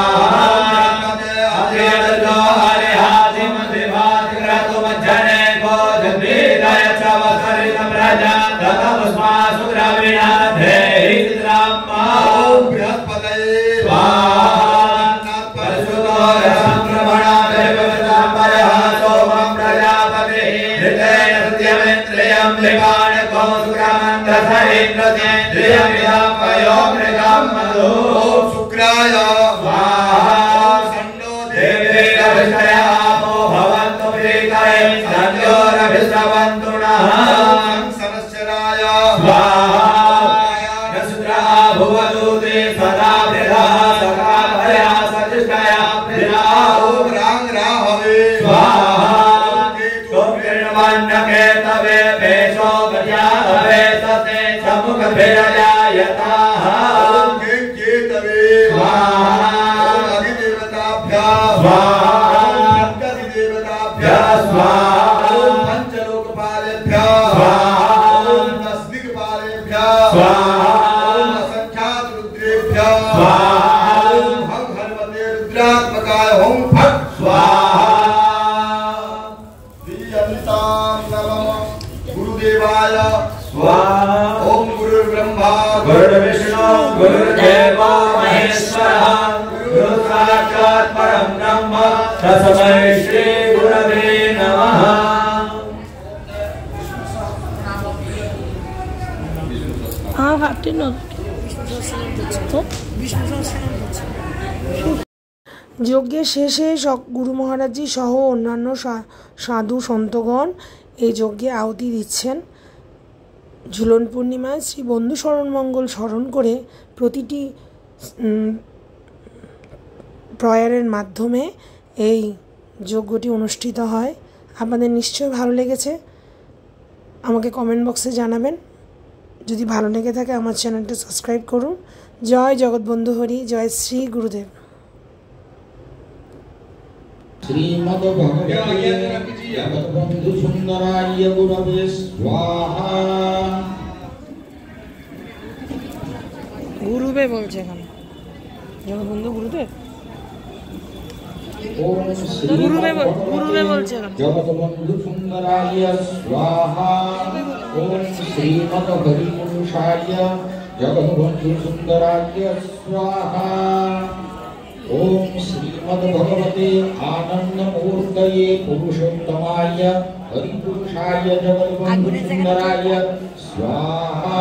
स्वाहाग्ने अद्युतो हरिहादिमधिभातिक्रतुमज्जने को जन्मीदय च वसरितं प्रजा ततमुष्मा सुद्रविणा धेहि चित्राम्मा बृहस्पतये स्वाहा परशुतो रसंक्रमणा देववतां परः सोमं प्रजापतिः हृदयेन सत्यमेन्द्रियं लिकाणको शुक्रमन्त्रसरिन्द्रसेन्द्रियमिदं पयो मृगं मधु शुक्राय स्वाहा सन्नो देवेरभिषयापो भवन्तु प्रीतये सन्योरभिश्रवन्तु नः संसनश्चराय स्वाहा यशुद्रा भुवदूते सदा वृधः सखा भया सतिष्ठया वृधा ओम रांग राहवे स्वाहा केतवे भेषो गजाधवे सते समुख भिरजायताः केतवे स्वाहा अधिदेवताभ्यः स्वाहा अधिदेवताभ्यः स्वाहा स्वाहा ओम असंख्यात रुद्रेभ्यः स्वाहा ओम हं हनुमते रुद्रात्मकाय ओम फट स्वाहा श्रीयन्तां नमः गुरुदेवाय स्वाहा ओम गुरुर्ब्रह्मा गुरुर्विष्णु गुरुर्देवो महेश्वरः गुरु साक्षात् परं ब्रह्म तस्मै श्री गुरवे नमः। हाँ घाटे न যজ্ঞের শেষে গুরু মহারাজজি সহ অন্যান্য সাধু সন্তগণ এই যজ্ঞে আহুতি দিচ্ছেন। ঝুলন পূর্ণিমায় শ্রী বন্ধু শরণ মঙ্গল স্মরণ করে প্রতিটি প্রয়ারের মাধ্যমে এই যজ্ঞটি অনুষ্ঠিত হয়। আপনাদের নিশ্চয়ই ভালো লেগেছে, আমাকে কমেন্ট বক্সে জানাবেন। যদি ভালো লেগে থাকে আমার চ্যানেলটা সাবস্ক্রাইব করুন। জয় জগৎবন্ধু হরি, জয় শ্রী গুরুদেব। श्रीमद् भगवते जगद्बंधु सुंदराय गुरवे स्वाहा। গুরুবে বলছে এখানে জগৎবন্ধু গুরুদেব। ओम गुरुवे बोलছে এখানে जगद्बंधु सुंदराय स्वाहा। ओम श्रीमद् हरिपुरुषाय जगद्बंधु सुंदराय स्वाहा। ओम श्रीमद् भगवते आनंदमूर्तये पुरुषोत्तमाय हरिपुरुषाय जगद्बंधु सुंदराय स्वाहा।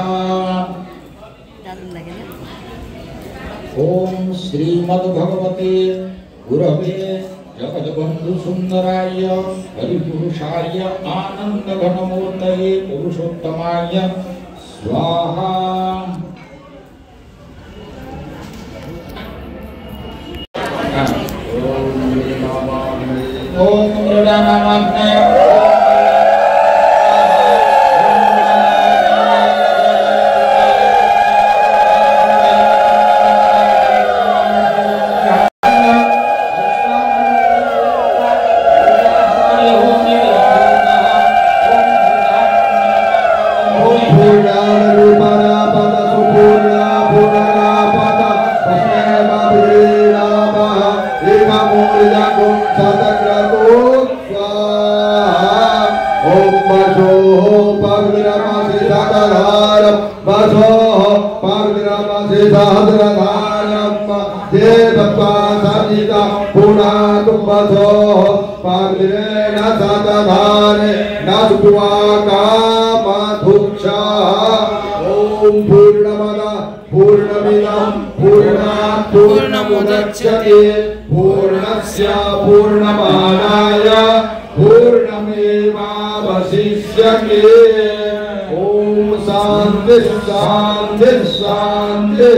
ओम श्रीमद् भगवते गुरवे जगद्बंधु सुंदराय हरिपुरुषाय आनंदघनमूर्तये पुरुषोत्तमाय स्वाहा। ओम नमः ओम पूर्णमदा पूर्णमिदं पूर्णात् पूर्णमुदच्यते पूर्णस्य पूर्णमादाय पूर्णमेवावशिष्यते। ओम शांति शांति शांति।